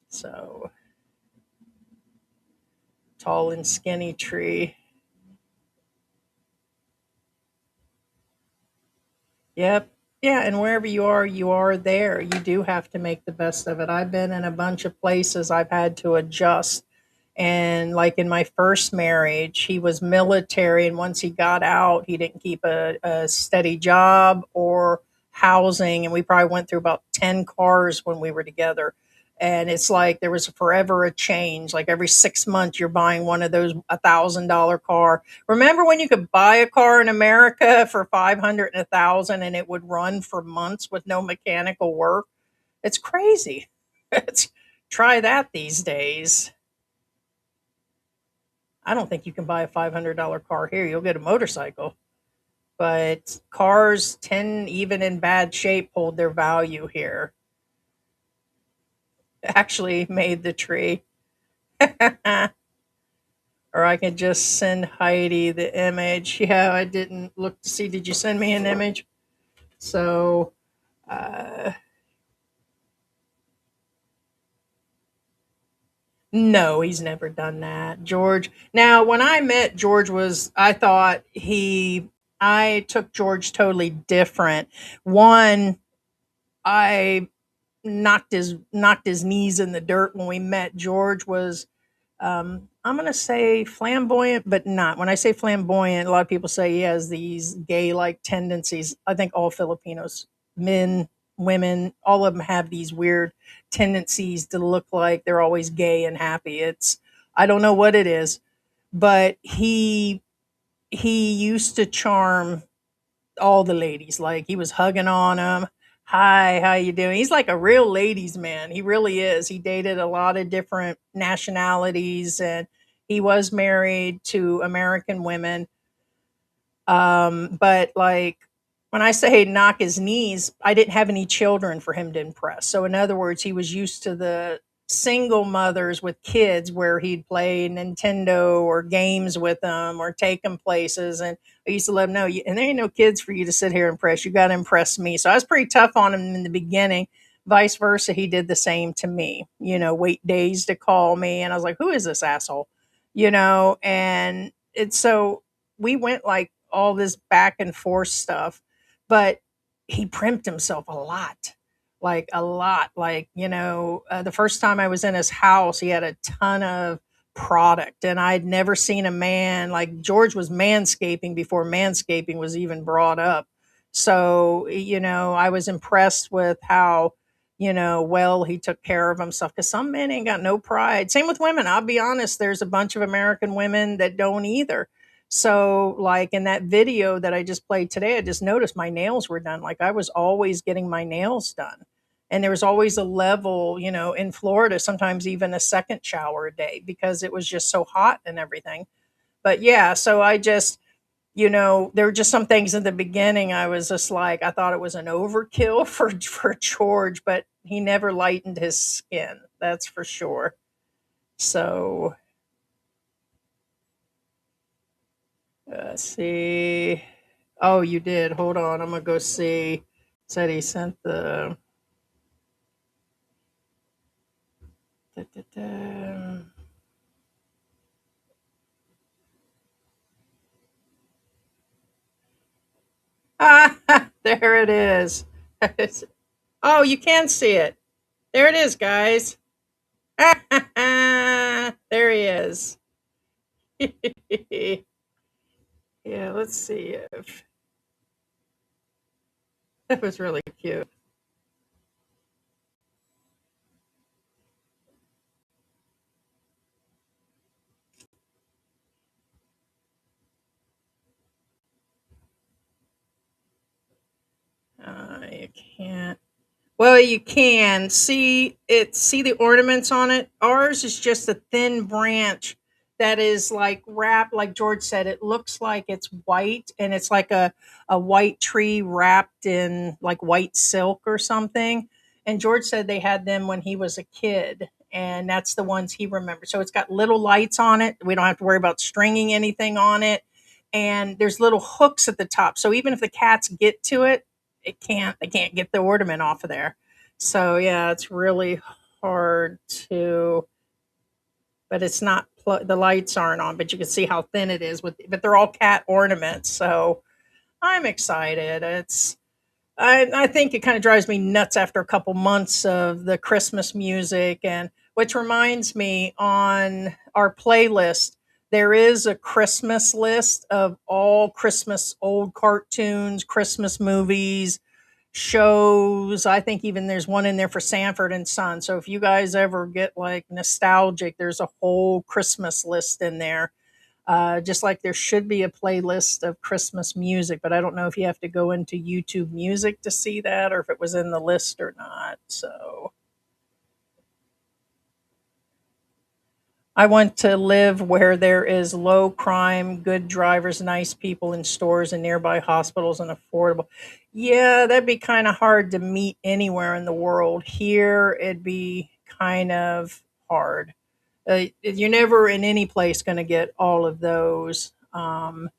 Speaker 2: So tall and skinny tree. Yep. Yeah, and wherever you are there. You do have to make the best of it. I've been in a bunch of places I've had to adjust. And like in my first marriage, he was military, and once he got out, he didn't keep a steady job or housing. And we probably went through about 10 cars when we were together. And it's like there was forever a change. Like every 6 months, you're buying one of those $1,000 car. Remember when you could buy a car in America for 500 and 1,000 and it would run for months with no mechanical work? It's crazy. It's, try that these days. I don't think you can buy a $500 car here. You'll get a motorcycle. But cars tend, even in bad shape, hold their value here. Actually made the tree. Or I could just send Heidi the image. Yeah, I didn't look to see. Did you send me an image? So, uh, no, he's never done that. George. Now, when I met George, I thought I took George totally different. One, I knocked his knees in the dirt when we met. George was, I'm going to say flamboyant, but not. When I say flamboyant, a lot of people say he has these gay like tendencies. I think all Filipinos, men, women, all of them have these weird tendencies to look like they're always gay and happy. I don't know what it is, but he used to charm all the ladies. Like he was hugging on them. Hi, how you doing? He's like a real ladies man. He really is. He dated a lot of different nationalities, and he was married to American women. But like when I say knock his knees, I didn't have any children for him to impress. So in other words, he was used to the single mothers with kids where he'd play Nintendo or games with them or take them places. And I used to let him know, and there ain't no kids for you to sit here and impress. You got to impress me. So I was pretty tough on him in the beginning. Vice versa, he did the same to me. Wait days to call me, and I was like, "Who is this asshole?" And it's so we went like all this back and forth stuff, but he primped himself a lot, like a lot. Like, the first time I was in his house, he had a ton of product, and I'd never seen a man like George was manscaping before manscaping was even brought up. So, I was impressed with how, well, he took care of himself because some men ain't got no pride. Same with women. I'll be honest, there's a bunch of American women that don't either. So, like in that video that I just played today, I just noticed my nails were done. Like I was always getting my nails done. And there was always a level, in Florida, sometimes even a second shower a day because it was just so hot and everything. But yeah, so I just, There were just some things in the beginning I was just like, I thought it was an overkill for George, but he never lightened his skin. That's for sure. So, let's see. Oh, you did. Hold on. I'm gonna go see. Said he sent the. Da, da, da. Ah, there it is. Oh, you can see it. There it is, guys. There he is. Yeah, let's see if that was really cute. You can't. Well, you can see it. See the ornaments on it. Ours is just a thin branch that is like wrapped. Like George said, it looks like it's white, and it's like a white tree wrapped in like white silk or something. And George said they had them when he was a kid, and that's the ones he remembers. So it's got little lights on it. We don't have to worry about stringing anything on it, and there's little hooks at the top. So even if the cats get to it, they can't get the ornament off of there. So yeah, it's really hard to, but it's not the lights aren't on, but you can see how thin it is but they're all cat ornaments. So I'm excited. I think it kind of drives me nuts after a couple months of the Christmas music, and which reminds me, on our playlist there is a Christmas list of all Christmas old cartoons, Christmas movies, shows. I think even there's one in there for Sanford and Son. So if you guys ever get like nostalgic, there's a whole Christmas list in there. Just like there should be a playlist of Christmas music, but I don't know if you have to go into YouTube Music to see that or if it was in the list or not. So I want to live where there is low crime, good drivers, nice people in stores and nearby hospitals and affordable. Yeah, that'd be kind of hard to meet anywhere in the world. Here, it'd be kind of hard. You're never in any place going to get all of those. What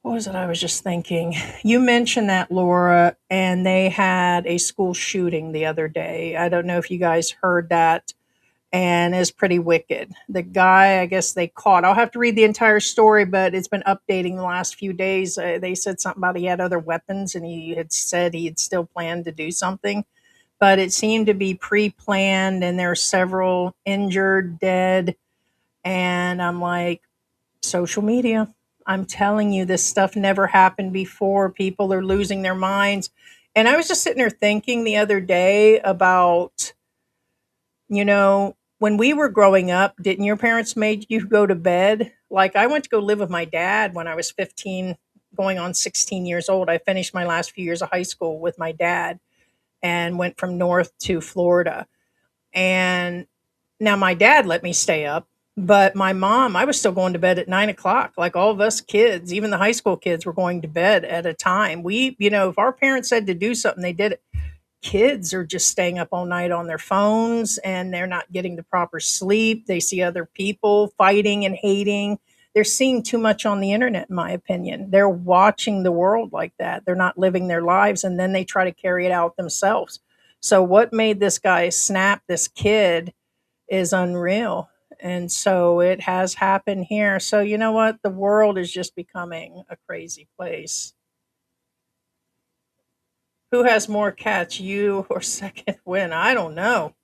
Speaker 2: was it I was just thinking? You mentioned that, Laura, and they had a school shooting the other day. I don't know if you guys heard that, and is pretty wicked. The guy, I guess they caught. I'll have to read the entire story, but it's been updating the last few days. They said something about he had other weapons, and he had said he had still planned to do something, but it seemed to be pre-planned, and there are several injured, dead, and I'm like, social media. I'm telling you, this stuff never happened before. People are losing their minds. And I was just sitting there thinking the other day about, when we were growing up, didn't your parents make you go to bed? Like I went to go live with my dad when I was 15, going on 16 years old. I finished my last few years of high school with my dad and went from North to Florida. And now my dad let me stay up, but my mom, I was still going to bed at 9 o'clock. Like all of us kids, even the high school kids were going to bed at a time. If our parents said to do something, they did it. Kids are just staying up all night on their phones and they're not getting the proper sleep. They see other people fighting and hating. They're seeing too much on the internet, in my opinion. They're watching the world like that. They're not living their lives, and then they try to carry it out themselves. So, what made this guy snap, this kid, is unreal. And so it has happened here. So, you know what? The world is just becoming a crazy place. Who has more cats, you or second win? I don't know.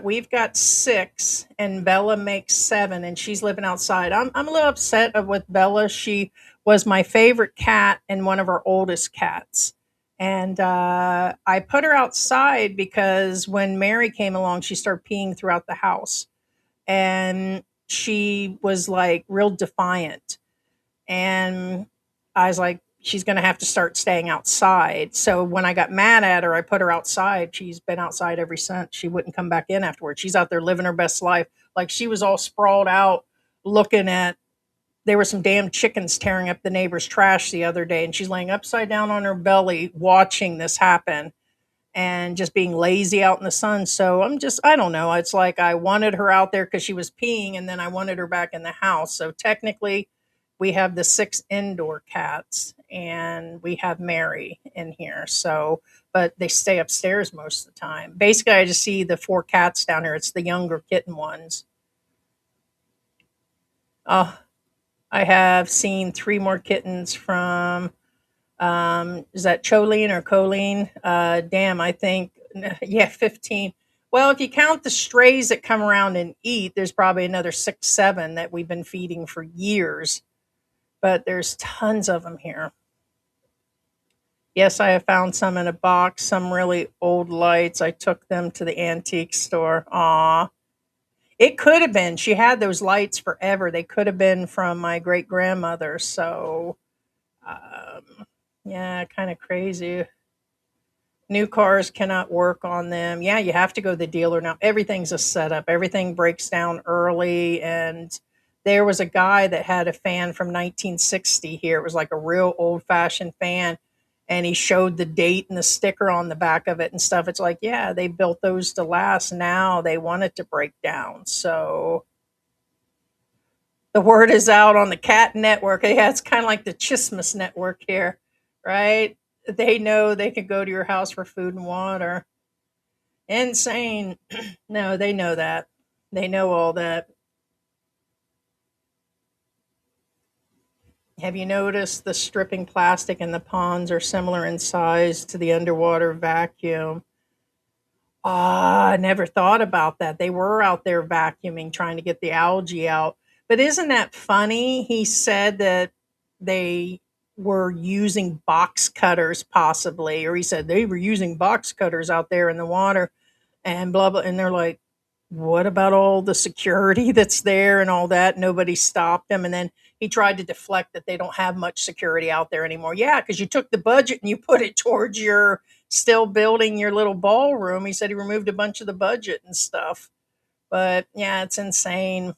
Speaker 2: We've got six, and Bella makes seven, and she's living outside. I'm a little upset with Bella. She was my favorite cat and one of our oldest cats. And I put her outside because when Mary came along, she started peeing throughout the house. And she was like real defiant. And I was like, she's going to have to start staying outside. So when I got mad at her, I put her outside. She's been outside ever since. She wouldn't come back in afterwards. She's out there living her best life. Like she was all sprawled out looking at there were some damn chickens tearing up the neighbor's trash the other day, and she's laying upside down on her belly watching this happen and just being lazy out in the sun. So I don't know. It's like I wanted her out there because she was peeing, and then I wanted her back in the house. So technically, we have the six indoor cats, and we have Mary in here. So, but they stay upstairs most of the time. Basically, I just see the four cats down here. It's the younger kitten ones. Oh, I have seen three more kittens from is that Choline or Choline? Damn, I think, yeah, 15. Well, if you count the strays that come around and eat, there's probably another six, seven that we've been feeding for years, but there's tons of them here. Yes, I have found some in a box, some really old lights. I took them to the antique store. Aw. It could have been. She had those lights forever. They could have been from my great grandmother. So, um, yeah, kind of crazy. New cars cannot work on them. Yeah, you have to go to the dealer now. Everything's a setup. Everything breaks down early. And there was a guy that had a fan from 1960 here. It was like a real old fashioned fan. And he showed the date and the sticker on the back of it and stuff. It's like, yeah, they built those to last. Now they want it to break down. So the word is out on the cat network. Yeah, it's kind of like the Chismus network here, right? They know they can go to your house for food and water. Insane. No, they know that. They know all that. Have you noticed the stripping plastic in the ponds are similar in size to the underwater vacuum? Ah, I never thought about that. They were out there vacuuming, trying to get the algae out. But isn't that funny? He said that they were using box cutters, possibly, or he said they were using box cutters out there in the water and blah, blah. And they're like, what about all the security that's there and all that? Nobody stopped him. And then he tried to deflect that they don't have much security out there anymore. Yeah, because you took the budget and you put it towards your still building your little ballroom. He said he removed a bunch of the budget and stuff. But yeah, it's insane.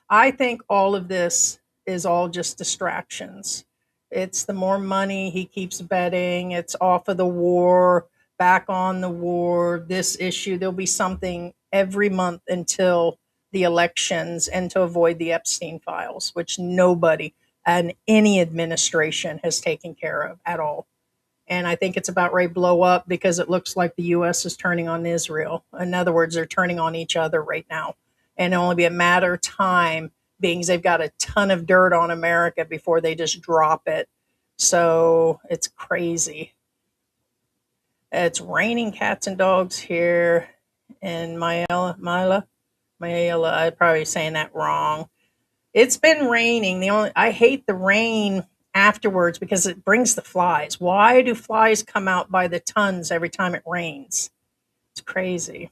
Speaker 2: I think all of this is all just distractions. It's the more money he keeps betting, it's off of the war, back on the war, this issue. There'll be something every month until the elections and to avoid the Epstein files, which nobody and any administration has taken care of at all. And I think it's about ready to blow up because it looks like the U.S. is turning on Israel. In other words, they're turning on each other right now. And it'll only be a matter of time, being they've got a ton of dirt on America before they just drop it. So it's crazy. It's raining cats and dogs here in Mayala. I'm probably saying that wrong. It's been raining. The only I hate the rain afterwards because it brings the flies. Why do flies come out by the tons every time it rains? It's crazy.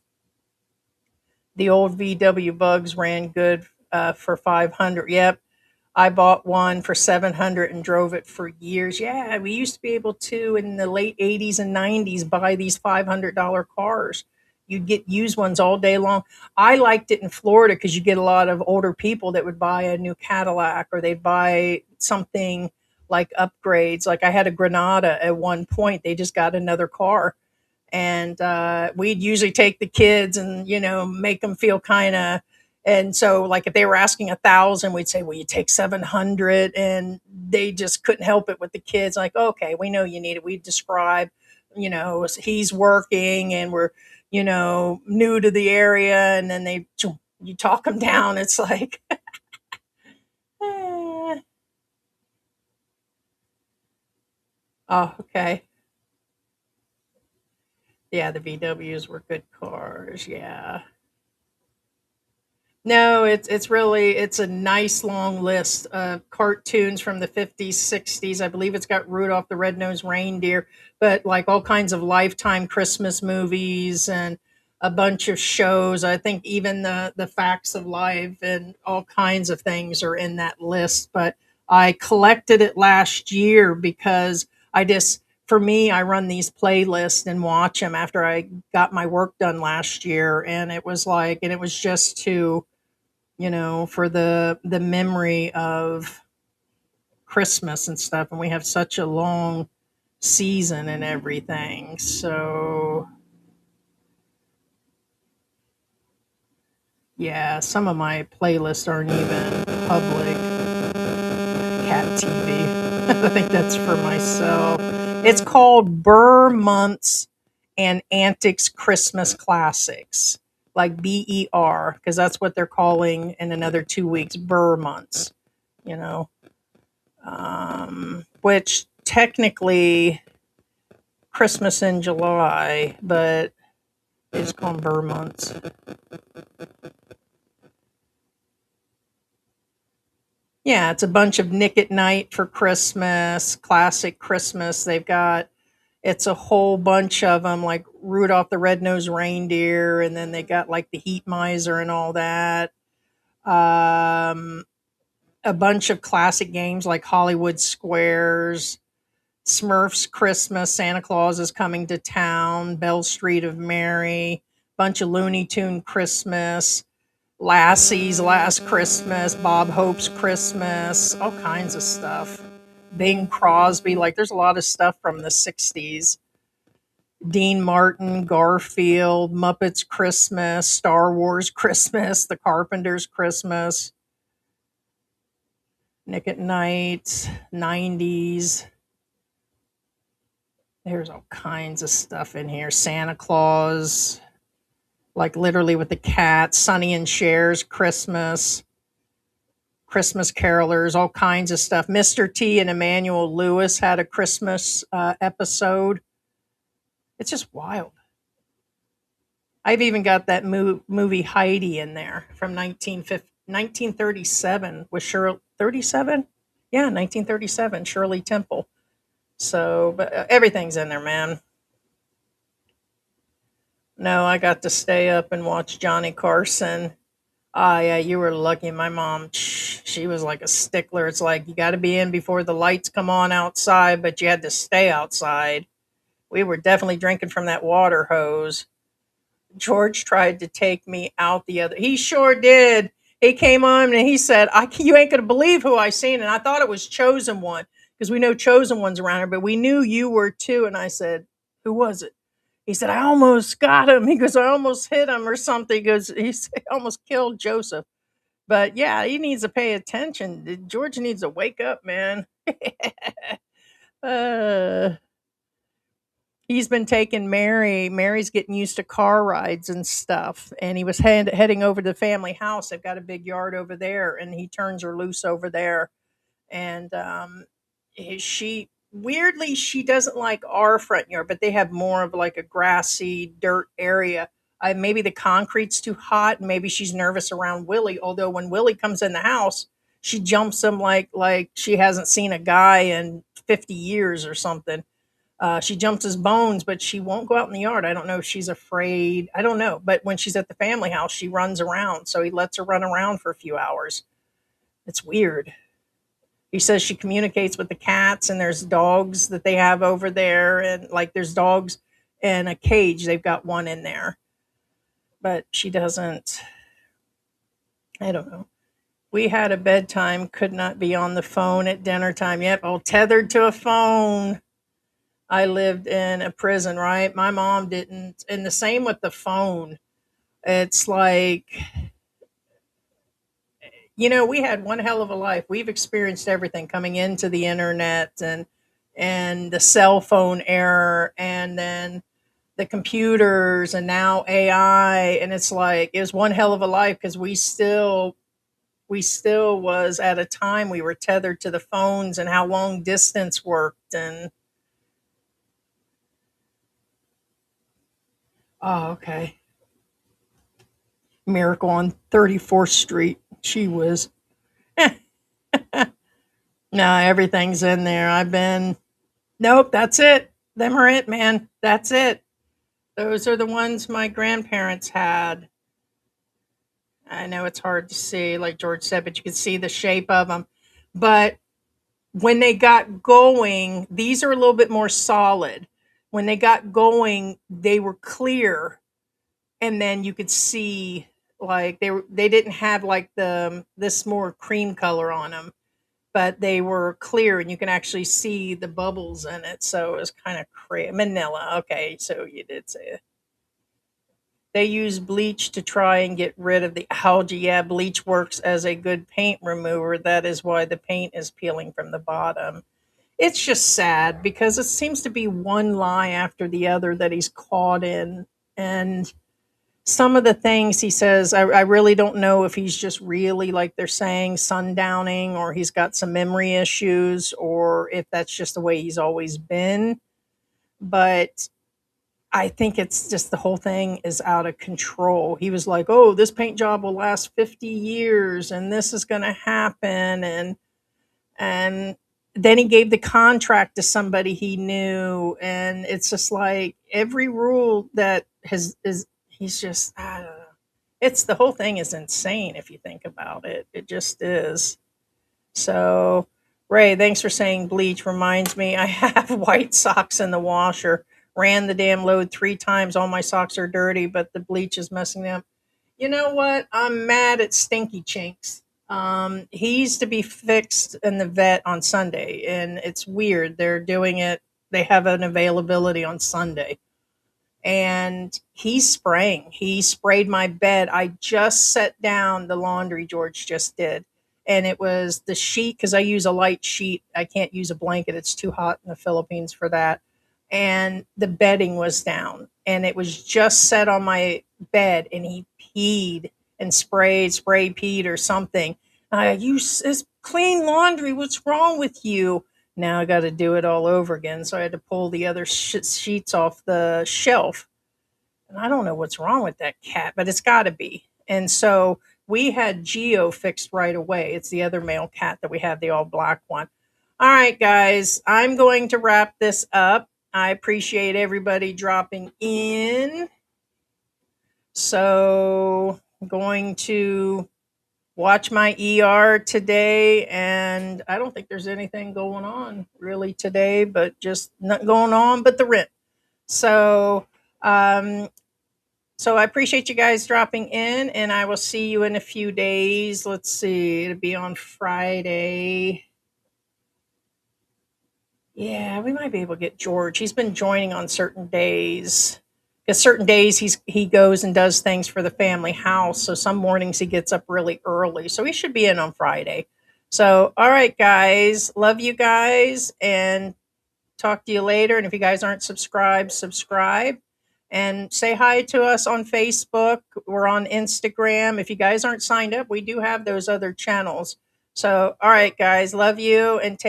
Speaker 2: The old VW bugs ran good for 500. Yep, I bought one for 700 and drove it for years. Yeah, we used to be able to in the late 80s and 90s buy these $500 cars. You'd get used ones all day long. I liked it in Florida because you get a lot of older people that would buy a new Cadillac or they'd buy something like upgrades. Like I had a Granada at one point. They just got another car. And we'd usually take the kids and, make them feel kind of, and so, like, if they were asking 1,000, we'd say, "Well, you take 700," and they just couldn't help it with the kids. Like, okay, we know you need it. We describe, he's working, and we're, new to the area, and then you talk them down. It's like, eh. Oh, okay, yeah, the VWs were good cars. Yeah. No, it's a nice long list of cartoons from the 50s, 60s. I believe it's got Rudolph the Red-Nosed Reindeer, but like all kinds of Lifetime Christmas movies and a bunch of shows. I think even the Facts of Life and all kinds of things are in that list. But I collected it last year because for me, I run these playlists and watch them after I got my work done last year, and it was just to for the memory of Christmas and stuff. And we have such a long season and everything. So, yeah, some of my playlists aren't even public. Cat TV. I think that's for myself. It's called Burr Months and Antics Christmas Classics, like BER, because that's what they're calling in another 2 weeks, Burr Months. You know, which technically Christmas in July, but it's called Burr Months. Yeah, it's a bunch of Nick at Night for Christmas, classic Christmas. It's a whole bunch of them, like Rudolph the Red-Nosed Reindeer, and then they got like the Heat Miser and all that. Um, a bunch of classic games like Hollywood Squares, Smurfs Christmas, Santa Claus is Coming to Town, Bell Street of Mary, bunch of Looney Tune Christmas, Lassie's Last Christmas, Bob Hope's Christmas, all kinds of stuff. Bing Crosby, like there's a lot of stuff from the 60s. Dean Martin, Garfield, Muppets Christmas, Star Wars Christmas, The Carpenters Christmas, Nick at Night, 90s. There's all kinds of stuff in here. Santa Claus, like literally with the cat, Sonny and Cher's Christmas, Christmas carolers, all kinds of stuff. Mr. T and Emmanuel Lewis had a Christmas episode. It's just wild. I've even got that movie Heidi in there from 1937 with Shirley 37. Yeah, 1937, Shirley Temple. So, but everything's in there, man. No, I got to stay up and watch Johnny Carson. Ah, yeah, you were lucky. My mom, she was like a stickler. It's like you got to be in before the lights come on outside, but you had to stay outside. We were definitely drinking from that water hose. George tried to take me out the other. He sure did. He came on and he said, "You ain't gonna believe who I seen." And I thought it was Chosen One because we know Chosen One's around here, but we knew you were too. And I said, "Who was it?" He said, "I almost got him." He goes, "I almost hit him or something." He said, "I almost killed Joseph." But yeah, he needs to pay attention. George needs to wake up, man. uh, he's been taking Mary. Mary's getting used to car rides and stuff. And he was heading over to the family house. They've got a big yard over there, and he turns her loose over there. And she weirdly she doesn't like our front yard, but they have more of like a grassy dirt area. Maybe the concrete's too hot. Maybe she's nervous around Willie. Although when Willie comes in the house, she jumps him like she hasn't seen a guy in 50 years or something. She jumps his bones, but she won't go out in the yard. I don't know if she's afraid. I don't know. But when she's at the family house, she runs around. So he lets her run around for a few hours. It's weird. He says she communicates with the cats, and there's dogs that they have over there. And like there's dogs in a cage. They've got one in there. But she doesn't. I don't know. We had a bedtime, could not be on the phone at dinner time. Yep, all tethered to a phone. I lived in a prison, right? My mom didn't. And the same with the phone. It's like, we had one hell of a life. We've experienced everything coming into the internet and the cell phone era and then the computers and now AI. And it's like, it was one hell of a life because we still was at a time we were tethered to the phones and how long distance worked. And oh, okay. Miracle on 34th Street. She was. No, everything's in there. Nope, that's it. Them are it, man. That's it. Those are the ones my grandparents had. I know it's hard to see, like George said, but you can see the shape of them. But when they got going, these are a little bit more solid. When they got going, they were clear, and then you could see Like they didn't have like this more cream color on them, but they were clear and you can actually see the bubbles in it. So it was kind of crazy. Manila. Okay, so you did say it. They use bleach to try and get rid of the algae. Yeah, bleach works as a good paint remover. That is why the paint is peeling from the bottom. It's just sad because it seems to be one lie after the other that he's caught in. And some of the things he says, I really don't know if he's just really, like they're saying, sundowning, or he's got some memory issues, or if that's just the way he's always been. But I think it's just the whole thing is out of control. He was like, "Oh, this paint job will last 50 years and this is going to happen." And then he gave the contract to somebody he knew, and it's just like every rule that has is he's just I don't know. It's the whole thing is insane if you think about it. It just is. So, Ray, thanks for saying bleach. Reminds me, I have white socks in the washer. Ran the damn load 3 times. All my socks are dirty, but the bleach is messing them. You know what? I'm mad at Stinky Chinks. He's to be fixed in the vet on Sunday, and it's weird. They're doing it. They have an availability on Sunday, and he's spraying. He sprayed my bed. I just set down the laundry George just did. And it was the sheet because I use a light sheet. I can't use a blanket. It's too hot in the Philippines for that. And the bedding was down. And it was just set on my bed. And he peed and peed or something. It's clean laundry. What's wrong with you? Now I got to do it all over again. So I had to pull the other sheets off the shelf. And I don't know what's wrong with that cat, but it's got to be. And so we had Geo fixed right away. It's the other male cat that we have, the all black one. All right, guys, I'm going to wrap this up. I appreciate everybody dropping in. So I'm going to watch my ER today, and I don't think there's anything going on really today, but just not going on but the rent. So, um, so I appreciate you guys dropping in, and I will see you in a few days. Let's see, it'll be on Friday. Yeah, we might be able to get George. He's been joining on certain days. Because certain days he goes and does things for the family house. So some mornings he gets up really early. So he should be in on Friday. So all right, guys. Love you guys and talk to you later. And if you guys aren't subscribed, subscribe. And say hi to us on Facebook. We're on Instagram. If you guys aren't signed up, we do have those other channels. So all right, guys. Love you and take